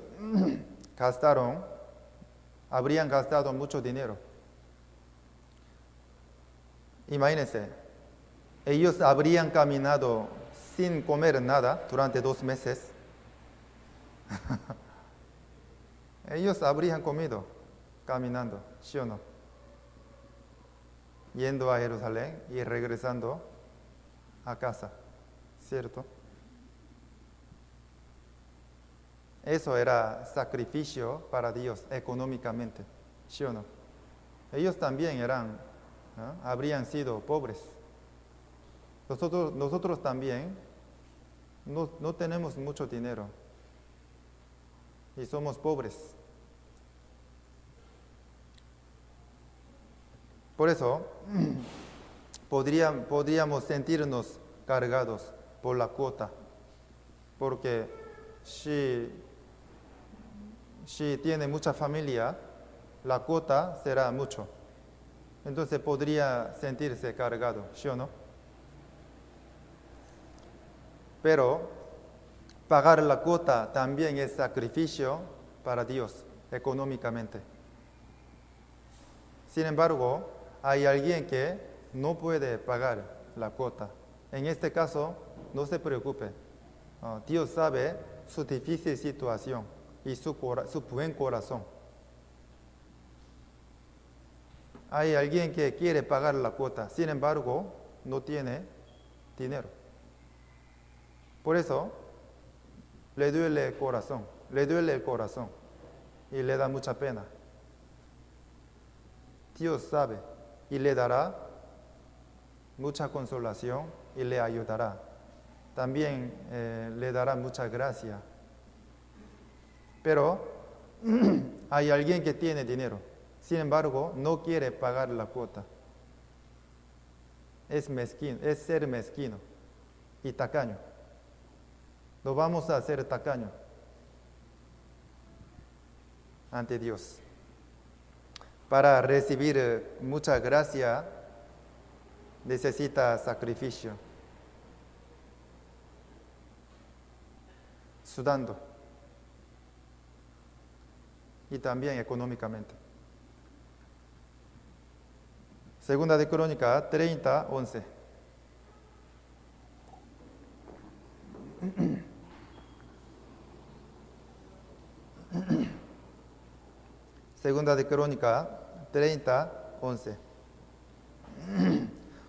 Speaker 1: habrían gastado mucho dinero. Imagínense, ellos habrían caminado sin comer nada durante 2 meses. Ellos habrían comido caminando, ¿sí o no? Yendo a Jerusalén y regresando a casa, ¿cierto? Eso era sacrificio para Dios económicamente, ¿sí o no? Ellos también habrían sido pobres. Nosotros también no tenemos mucho dinero y somos pobres. Por eso, podríamos sentirnos cargados por la cuota, porque si tiene mucha familia, la cuota será mucho. Entonces podría sentirse cargado, ¿sí o no? Pero pagar la cuota también es sacrificio para Dios económicamente. Sin embargo, hay alguien que no puede pagar la cuota. En este caso, no se preocupe. Dios sabe su difícil situación y su buen corazón. Hay alguien que quiere pagar la cuota, sin embargo, no tiene dinero. Por eso, le duele el corazón y le da mucha pena. Dios sabe y le dará mucha consolación y le ayudará. También le dará mucha gracia. Pero hay alguien que tiene dinero, sin embargo, no quiere pagar la cuota. Es ser mezquino y tacaño. No vamos a ser tacaño ante Dios. Para recibir mucha gracia necesita sacrificio, sudando y también económicamente. Segunda de Crónica 30:11. Segunda de Crónica 30:11.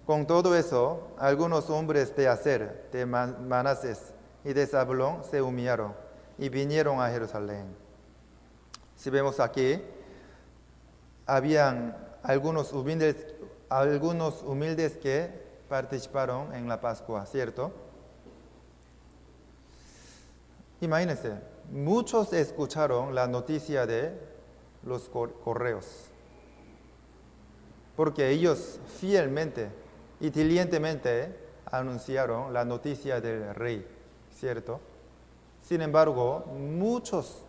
Speaker 1: Con todo eso, algunos hombres de Aser, de Manasés y de Zabulón se humillaron y vinieron a Jerusalén. Si vemos aquí, habían algunos humildes que participaron en la Pascua, ¿cierto? Imagínense, muchos escucharon la noticia de los correos. porque ellos fielmente y diligentemente anunciaron la noticia del rey, ¿cierto? Sin embargo, muchos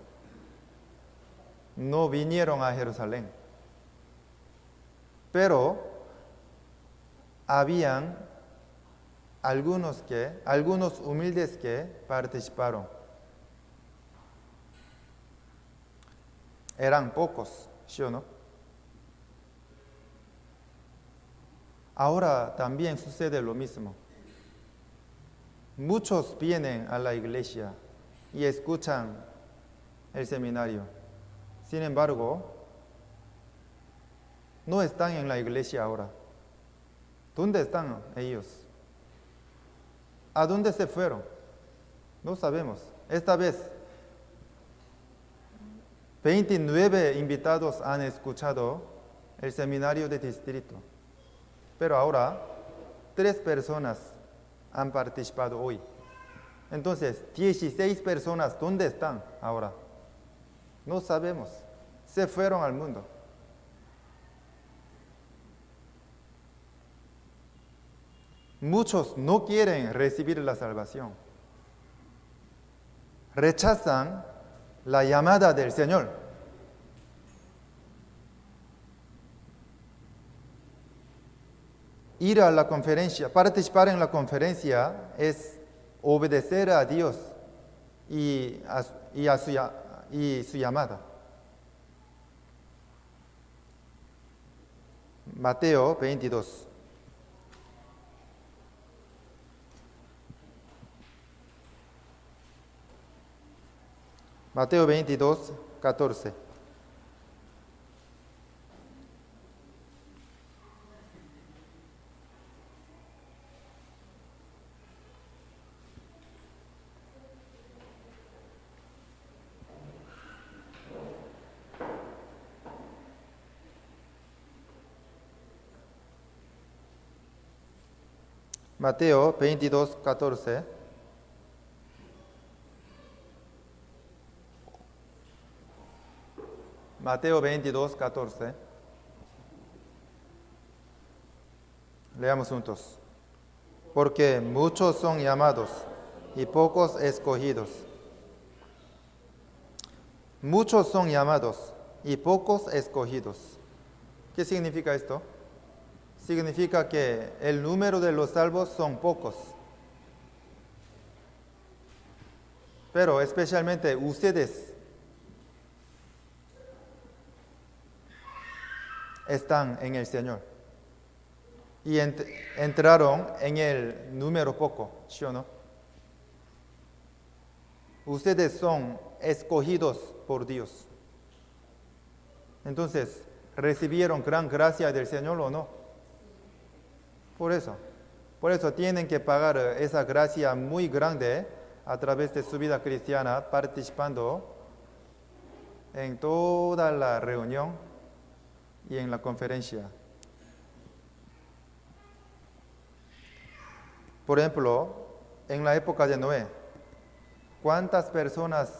Speaker 1: no vinieron a Jerusalén, pero habían algunos humildes que participaron. Eran pocos, ¿sí o no? Ahora también sucede lo mismo. Muchos vienen a la iglesia y escuchan el seminario. Sin embargo, no están en la iglesia ahora. ¿Dónde están ellos? ¿A dónde se fueron? No sabemos. Esta vez, 29 invitados han escuchado el seminario de distrito. Pero ahora, 3 personas han participado hoy. Entonces, 16 personas, ¿dónde están ahora? No sabemos. Se fueron al mundo. Muchos no quieren recibir la salvación. Rechazan la llamada del Señor. Ir a la conferencia, participar en la conferencia es obedecer a Dios y su llamada. Mateo 22. Mateo 22, 14. Mateo 22, 14. Mateo 22, 14. Leamos juntos. Porque muchos son llamados y pocos escogidos. Muchos son llamados y pocos escogidos. ¿Qué significa esto? Significa que el número de los salvos son pocos. Pero especialmente ustedes están en el Señor y entraron en el número poco, ¿sí o no? Ustedes son escogidos por Dios. Entonces, ¿recibieron gran gracia del Señor o no? Por eso tienen que pagar esa gracia muy grande a través de su vida cristiana, participando en toda la reunión y en la conferencia. Por ejemplo, en la época de Noé, ¿cuántas personas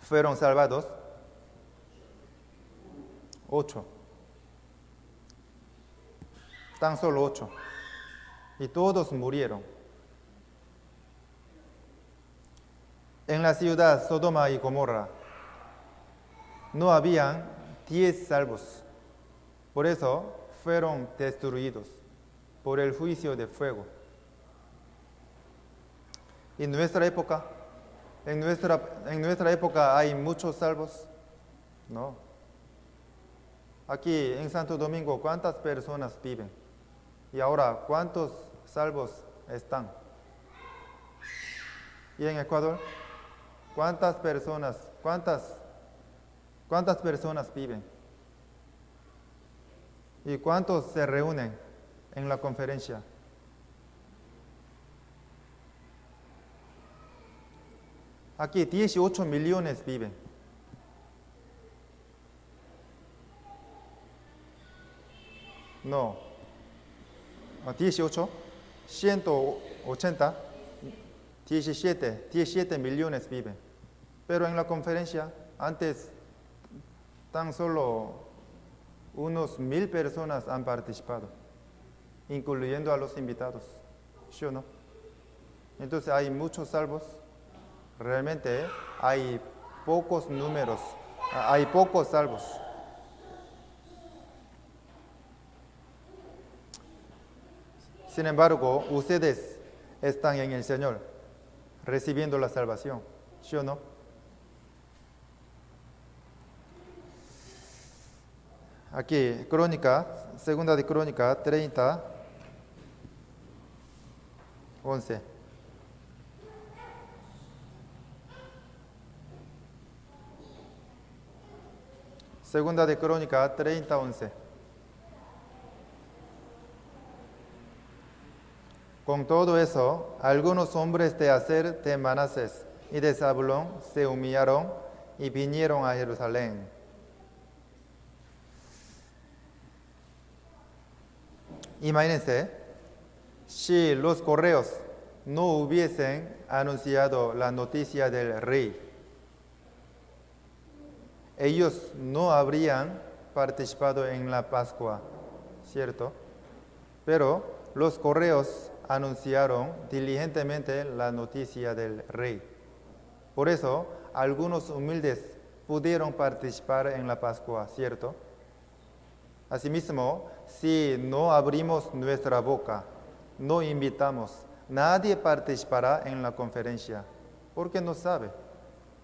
Speaker 1: fueron salvados? 8. Tan solo 8. Y todos murieron. En la ciudad Sodoma y Gomorra no habían 10 salvos. Por eso fueron destruidos por el juicio de fuego. En nuestra época, en nuestra época hay muchos salvos. No. Aquí en Santo Domingo, ¿cuántas personas viven? Y ahora, ¿cuántos salvos están? Y en Ecuador, ¿cuántas personas viven? ¿Y cuántos se reúnen en la conferencia? Aquí 18 millones viven. No. 18, 180, 17 millones viven. Pero en la conferencia, antes tan solo unos 1000 personas han participado, incluyendo a los invitados, ¿sí o no? Entonces hay muchos salvos, realmente hay pocos números, hay pocos salvos. Sin embargo, ustedes están en el Señor, recibiendo la salvación, ¿sí o no? Aquí, segunda de Crónica 30, 11. Segunda de Crónica 30, 11. Con todo eso, algunos hombres de Aser, de Manasés y de Zabulón se humillaron y vinieron a Jerusalén. Imagínense, si los correos no hubiesen anunciado la noticia del rey, ellos no habrían participado en la Pascua, ¿cierto? Pero los correos anunciaron diligentemente la noticia del rey. Por eso, algunos humildes pudieron participar en la Pascua, ¿cierto? Asimismo, si no abrimos nuestra boca, no invitamos, nadie participará en la conferencia, porque no sabe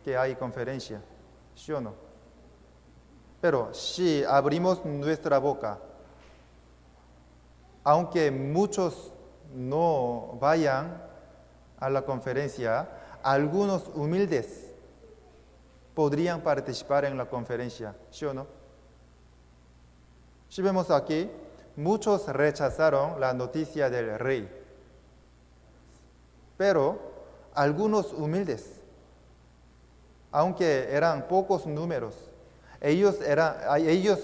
Speaker 1: que hay conferencia, ¿sí o no? Pero si abrimos nuestra boca, aunque muchos no vayan a la conferencia, algunos humildes podrían participar en la conferencia, ¿sí o no? Si vemos aquí, muchos rechazaron la noticia del rey, pero algunos humildes, aunque eran pocos números, ellos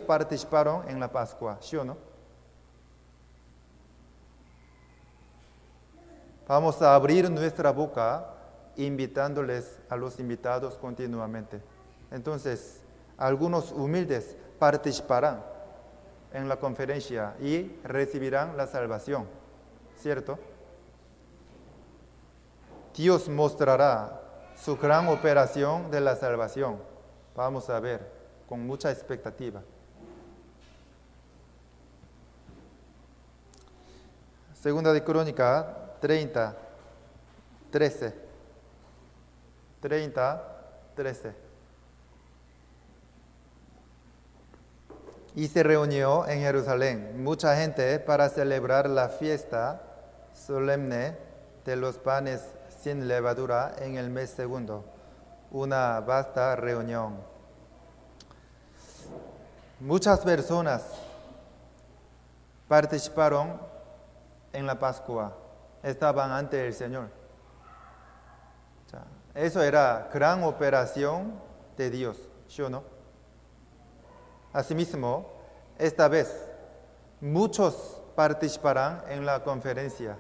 Speaker 1: participaron en la Pascua, ¿sí o no? Vamos a abrir nuestra boca invitándoles a los invitados continuamente. Entonces, algunos humildes participarán en la conferencia y recibirán la salvación, ¿cierto? Dios mostrará su gran operación de la salvación. Vamos a ver, con mucha expectativa. Segunda de Crónica 30, 13. 30, 13. Y se reunió en Jerusalén mucha gente para celebrar la fiesta solemne de los panes sin levadura en el mes segundo. Una vasta reunión. Muchas personas participaron en la Pascua, estaban ante el Señor. Eso era gran operación de Dios, ¿sí o no? Asimismo, esta vez, muchos participarán en la conferencia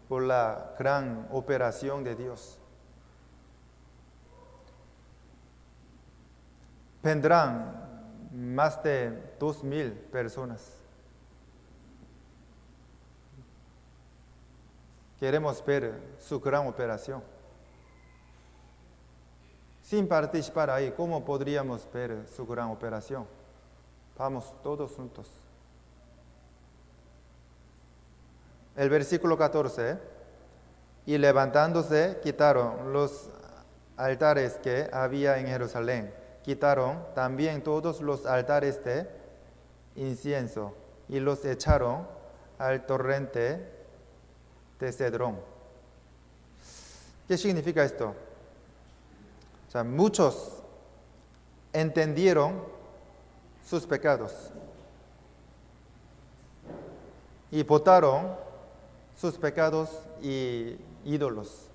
Speaker 1: por la gran operación de Dios. Vendrán más de 2000 personas. Queremos ver su gran operación. Sin participar ahí, ¿cómo podríamos ver su gran operación? Vamos todos juntos. El versículo 14. Y levantándose, quitaron los altares que había en Jerusalén. Quitaron también todos los altares de incienso y los echaron al torrente de Cedrón. ¿Qué significa esto? O sea, muchos entendieron sus pecados y botaron sus pecados y ídolos,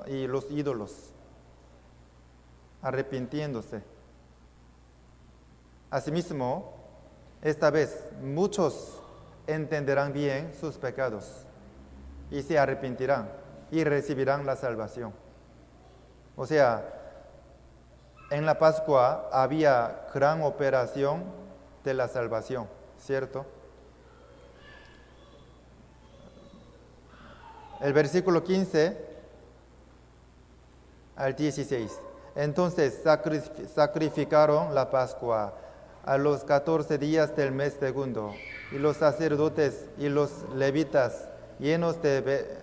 Speaker 1: y los ídolos, arrepintiéndose. Asimismo, esta vez muchos entenderán bien sus pecados y se arrepentirán y recibirán la salvación. O sea, en la Pascua había gran operación de la salvación, ¿cierto? El versículo 15 al 16. Entonces sacrificaron la Pascua a los 14 días del mes segundo, y los sacerdotes y los levitas, llenos de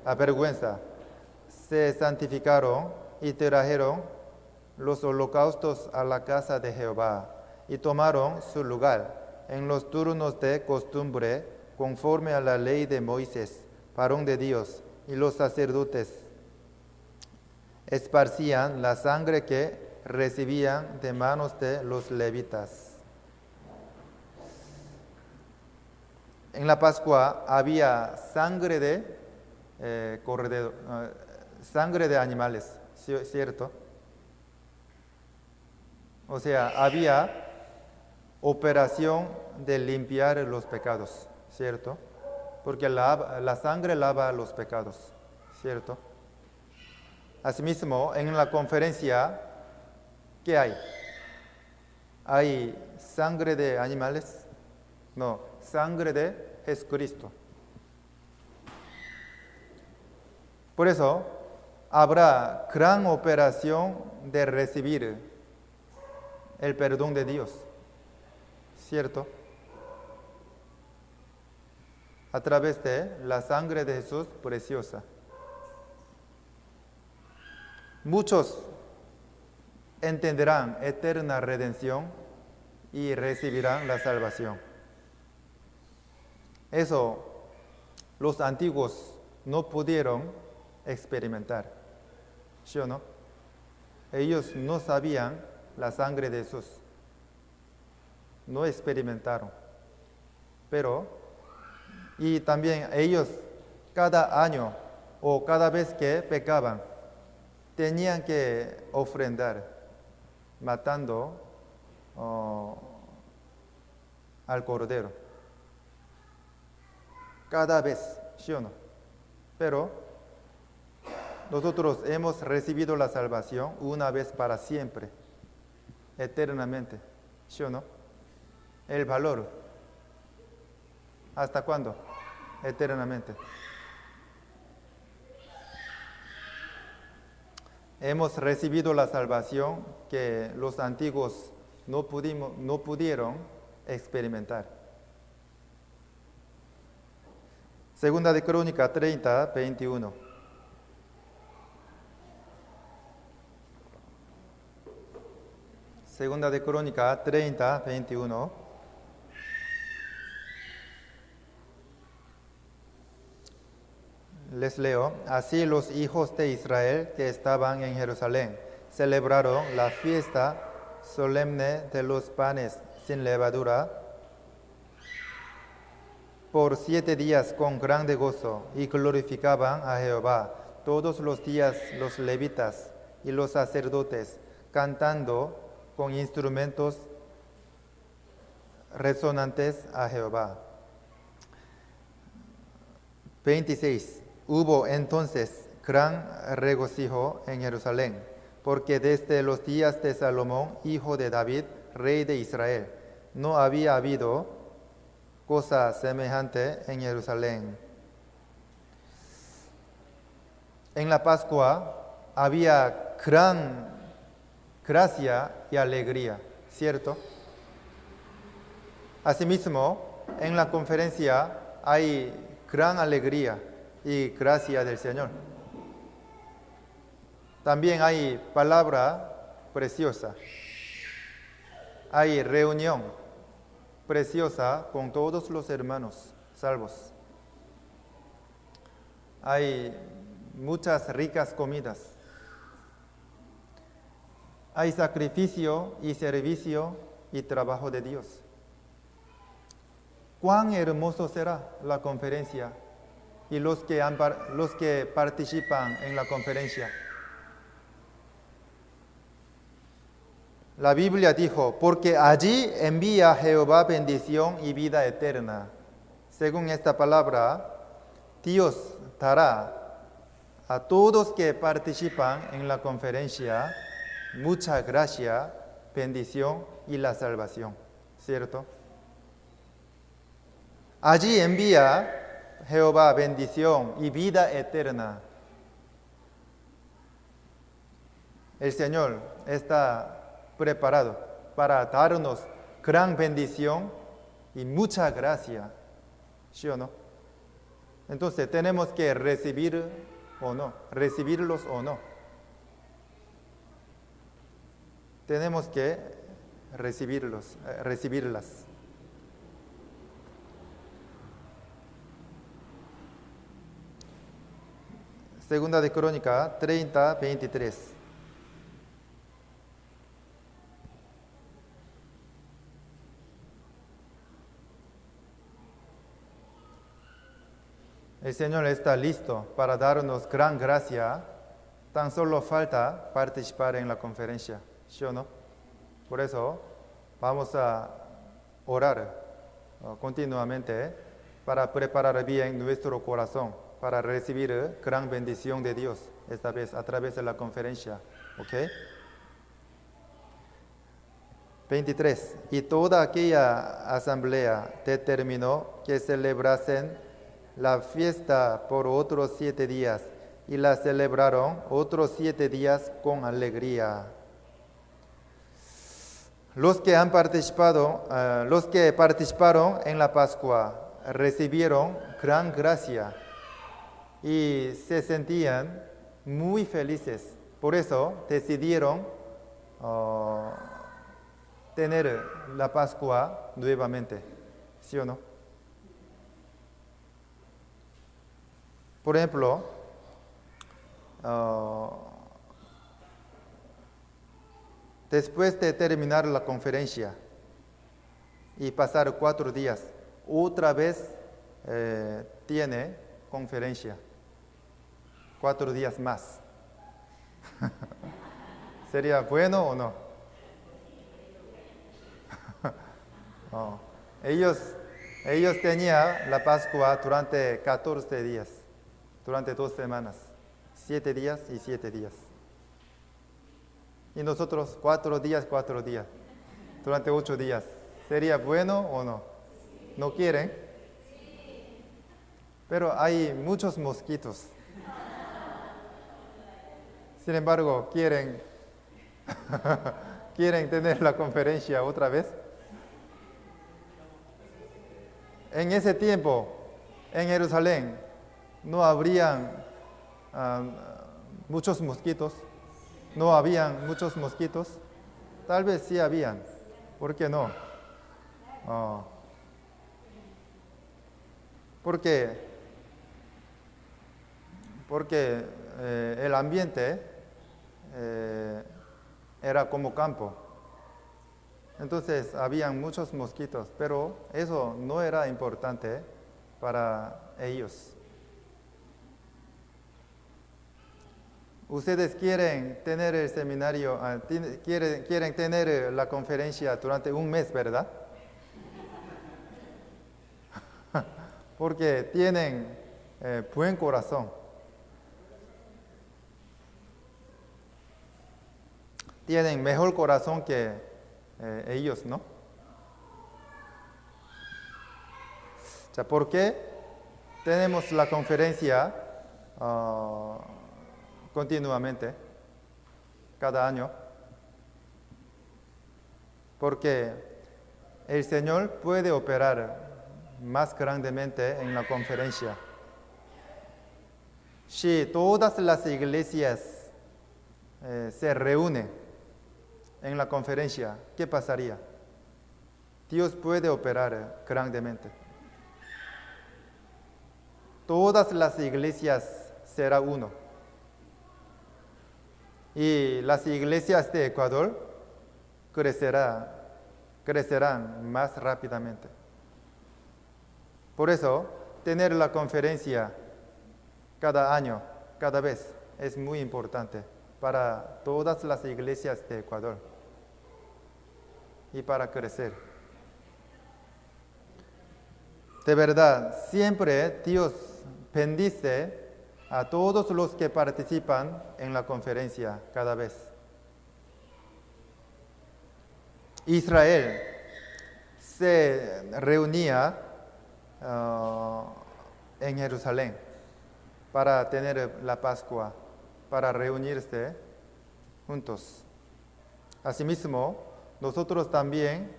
Speaker 1: vergüenza, se santificaron y trajeron los holocaustos a la casa de Jehová, y tomaron su lugar en los turnos de costumbre, conforme a la ley de Moisés, varón de Dios, y los sacerdotes esparcían la sangre que recibían de manos de los levitas. En la Pascua había sangre de cordero, sangre de animales, ¿cierto? O sea, había operación de limpiar los pecados, ¿cierto? Porque la sangre lava los pecados, ¿cierto? Asimismo, en la conferencia, ¿qué hay? ¿Hay sangre de animales? No, sangre de Jesucristo. Por eso, habrá gran operación de recibir el perdón de Dios, ¿cierto? A través de la sangre de Jesús preciosa. Muchos entenderán eterna redención y recibirán la salvación. Eso los antiguos no pudieron experimentar, ¿sí o no? Ellos no sabían la sangre de Jesús, no experimentaron. Y también ellos cada año o cada vez que pecaban, tenían que ofrendar, matando al cordero. Cada vez, ¿sí o no? Pero nosotros hemos recibido la salvación una vez para siempre, eternamente, ¿sí o no? El valor, ¿hasta cuándo? Eternamente. Hemos recibido la salvación que los antiguos no pudieron experimentar. Segunda de Crónica 30, 21. Segunda de Crónica 30, 21. Les leo. Así los hijos de Israel que estaban en Jerusalén celebraron la fiesta solemne de los panes sin levadura por 7 días con grande gozo, y glorificaban a Jehová todos los días los levitas y los sacerdotes, cantando con instrumentos resonantes a Jehová. 26. Hubo entonces gran regocijo en Jerusalén, porque desde los días de Salomón, hijo de David, rey de Israel, no había habido cosa semejante en Jerusalén. En la Pascua había gran gracia y alegría, ¿cierto? Asimismo, en la conferencia hay gran alegría y gracia del Señor. También hay palabra preciosa. Hay reunión preciosa con todos los hermanos salvos. Hay muchas ricas comidas. Hay sacrificio y servicio y trabajo de Dios. Cuán hermoso será la conferencia y los que participan en la conferencia. La Biblia dijo, porque allí envía Jehová bendición y vida eterna. Según esta palabra, Dios dará a todos que participan en la conferencia, mucha gracia, bendición y la salvación, ¿cierto? Allí envía Jehová bendición y vida eterna. El Señor está preparado para darnos gran bendición y mucha gracia, ¿sí o no? Entonces tenemos que recibirlos o no. Tenemos que recibirlas. Segunda de Crónica 30, 23. El Señor está listo para darnos gran gracia, tan solo falta participar en la conferencia, ¿sí o no? Por eso vamos a orar continuamente para preparar bien nuestro corazón para recibir gran bendición de Dios, esta vez a través de la conferencia, ¿ok? 23. Y toda aquella asamblea determinó que celebrasen la fiesta por otros 7 días, y la celebraron otros 7 días con alegría. Los que participaron en la Pascua recibieron gran gracia y se sentían muy felices. Por eso decidieron tener la Pascua nuevamente, ¿sí o no? Por ejemplo, después de terminar la conferencia y pasar 4 días, otra vez tiene conferencia. 4 días más. ¿Sería bueno o no? Ellos tenían la Pascua durante 14 días, durante 2 semanas, 7 días y 7 días. Y nosotros 4 días, durante 8 días. ¿Sería bueno o no? ¿No quieren? Pero hay muchos mosquitos. Sin embargo, quieren tener la conferencia otra vez. En ese tiempo, en Jerusalén, no habrían muchos mosquitos. No habían muchos mosquitos. Tal vez sí habían. ¿Por qué no? Porque el ambiente era como campo. Entonces habían muchos mosquitos, pero eso no era importante para ellos. Ustedes quieren tener el seminario, quieren tener la conferencia durante un mes, ¿verdad? Porque tienen buen corazón. Tienen mejor corazón que ellos, ¿no? ¿Por qué tenemos la conferencia continuamente, cada año? Porque el Señor puede operar más grandemente en la conferencia. Si todas las iglesias se reúnen en la conferencia, ¿qué pasaría? Dios puede operar grandemente. Todas las iglesias serán uno. Y las iglesias de Ecuador crecerán más rápidamente. Por eso, tener la conferencia cada año, cada vez, es muy importante para todas las iglesias de Ecuador y para crecer. De verdad, siempre Dios bendice a todos los que participan en la conferencia cada vez. Israel se reunía en Jerusalén para tener la Pascua, para reunirse juntos. Asimismo, nosotros también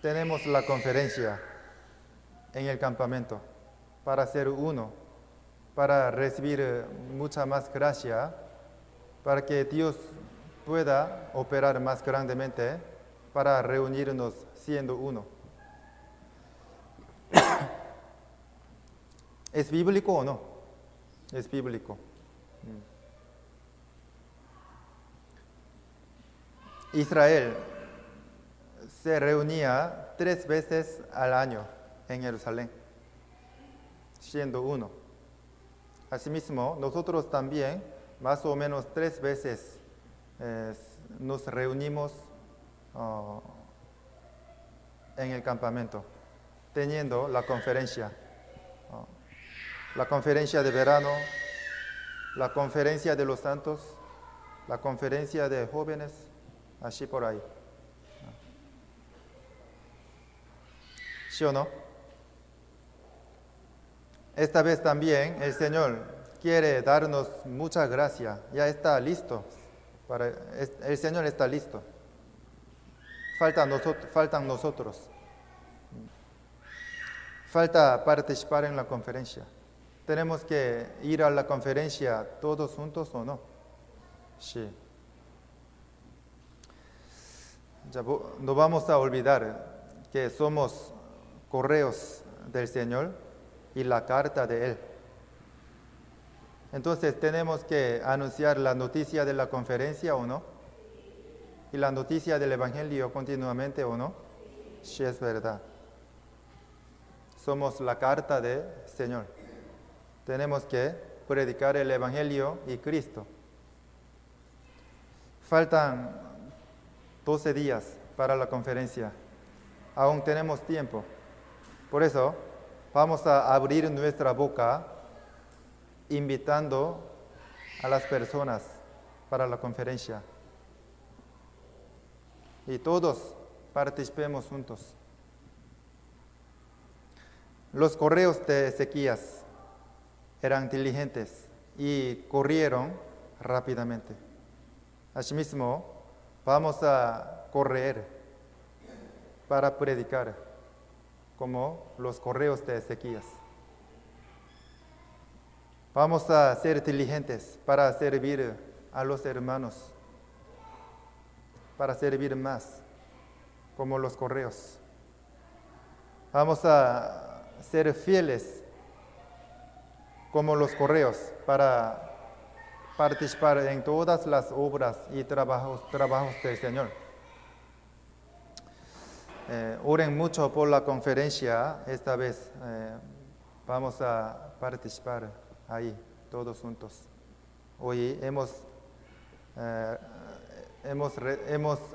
Speaker 1: tenemos la conferencia en el campamento para ser uno, para recibir mucha más gracia, para que Dios pueda operar más grandemente, para reunirnos siendo uno. ¿Es bíblico o no? Es bíblico. Israel se reunía 3 veces al año en Jerusalén, siendo uno. Asimismo, nosotros también, más o menos 3 veces, nos reunimos en el campamento, teniendo la conferencia de verano, la conferencia de los santos, la conferencia de jóvenes, así por ahí. ¿Sí o no? Esta vez también el Señor quiere darnos mucha gracia. Ya está listo. El Señor está listo. Faltan nosotros. Falta participar en la conferencia. ¿Tenemos que ir a la conferencia todos juntos o no? Sí. Ya no vamos a olvidar que somos correos del Señor y la carta de Él. Entonces, ¿tenemos que anunciar la noticia de la conferencia o no? ¿Y la noticia del Evangelio continuamente o no? Sí, es verdad. Somos la carta del Señor. Tenemos que predicar el Evangelio y Cristo. Faltan 12 días para la conferencia. Aún tenemos tiempo. Por eso, vamos a abrir nuestra boca invitando a las personas para la conferencia. Y todos participemos juntos. Los correos de Ezequías eran diligentes y corrieron rápidamente. Asimismo, vamos a correr para predicar como los correos de Ezequías. Vamos a ser diligentes para servir a los hermanos, para servir más como los correos. Vamos a ser fieles como los correos para participar en todas las obras y trabajos del Señor. Oren mucho por la conferencia. Esta vez vamos a participar ahí, todos juntos. Hoy hemos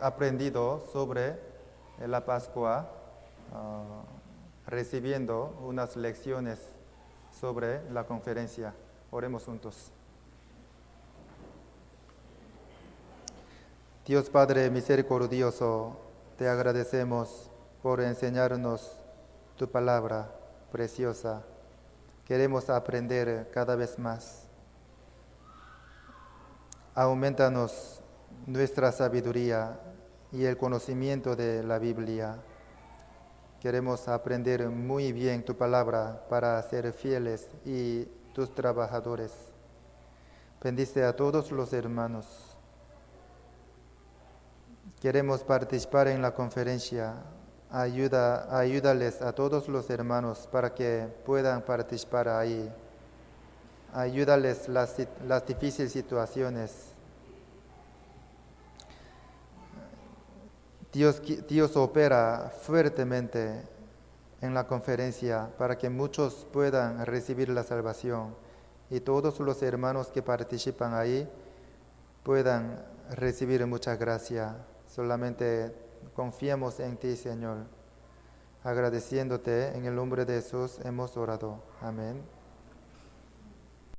Speaker 1: aprendido sobre la Pascua, recibiendo unas lecciones sobre la conferencia. Oremos juntos. Dios Padre misericordioso, te agradecemos por enseñarnos tu palabra preciosa. Queremos aprender cada vez más. Aumentanos nuestra sabiduría y el conocimiento de la Biblia. Queremos aprender muy bien tu palabra para ser fieles y tus trabajadores. Bendice a todos los hermanos. Queremos participar en la conferencia. Ayúdales a todos los hermanos para que puedan participar ahí. Ayúdales las difíciles situaciones. Dios opera fuertemente en la conferencia para que muchos puedan recibir la salvación y todos los hermanos que participan ahí puedan recibir mucha gracia. Solamente confiamos en ti, Señor. Agradeciéndote, en el nombre de Jesús hemos orado. Amén.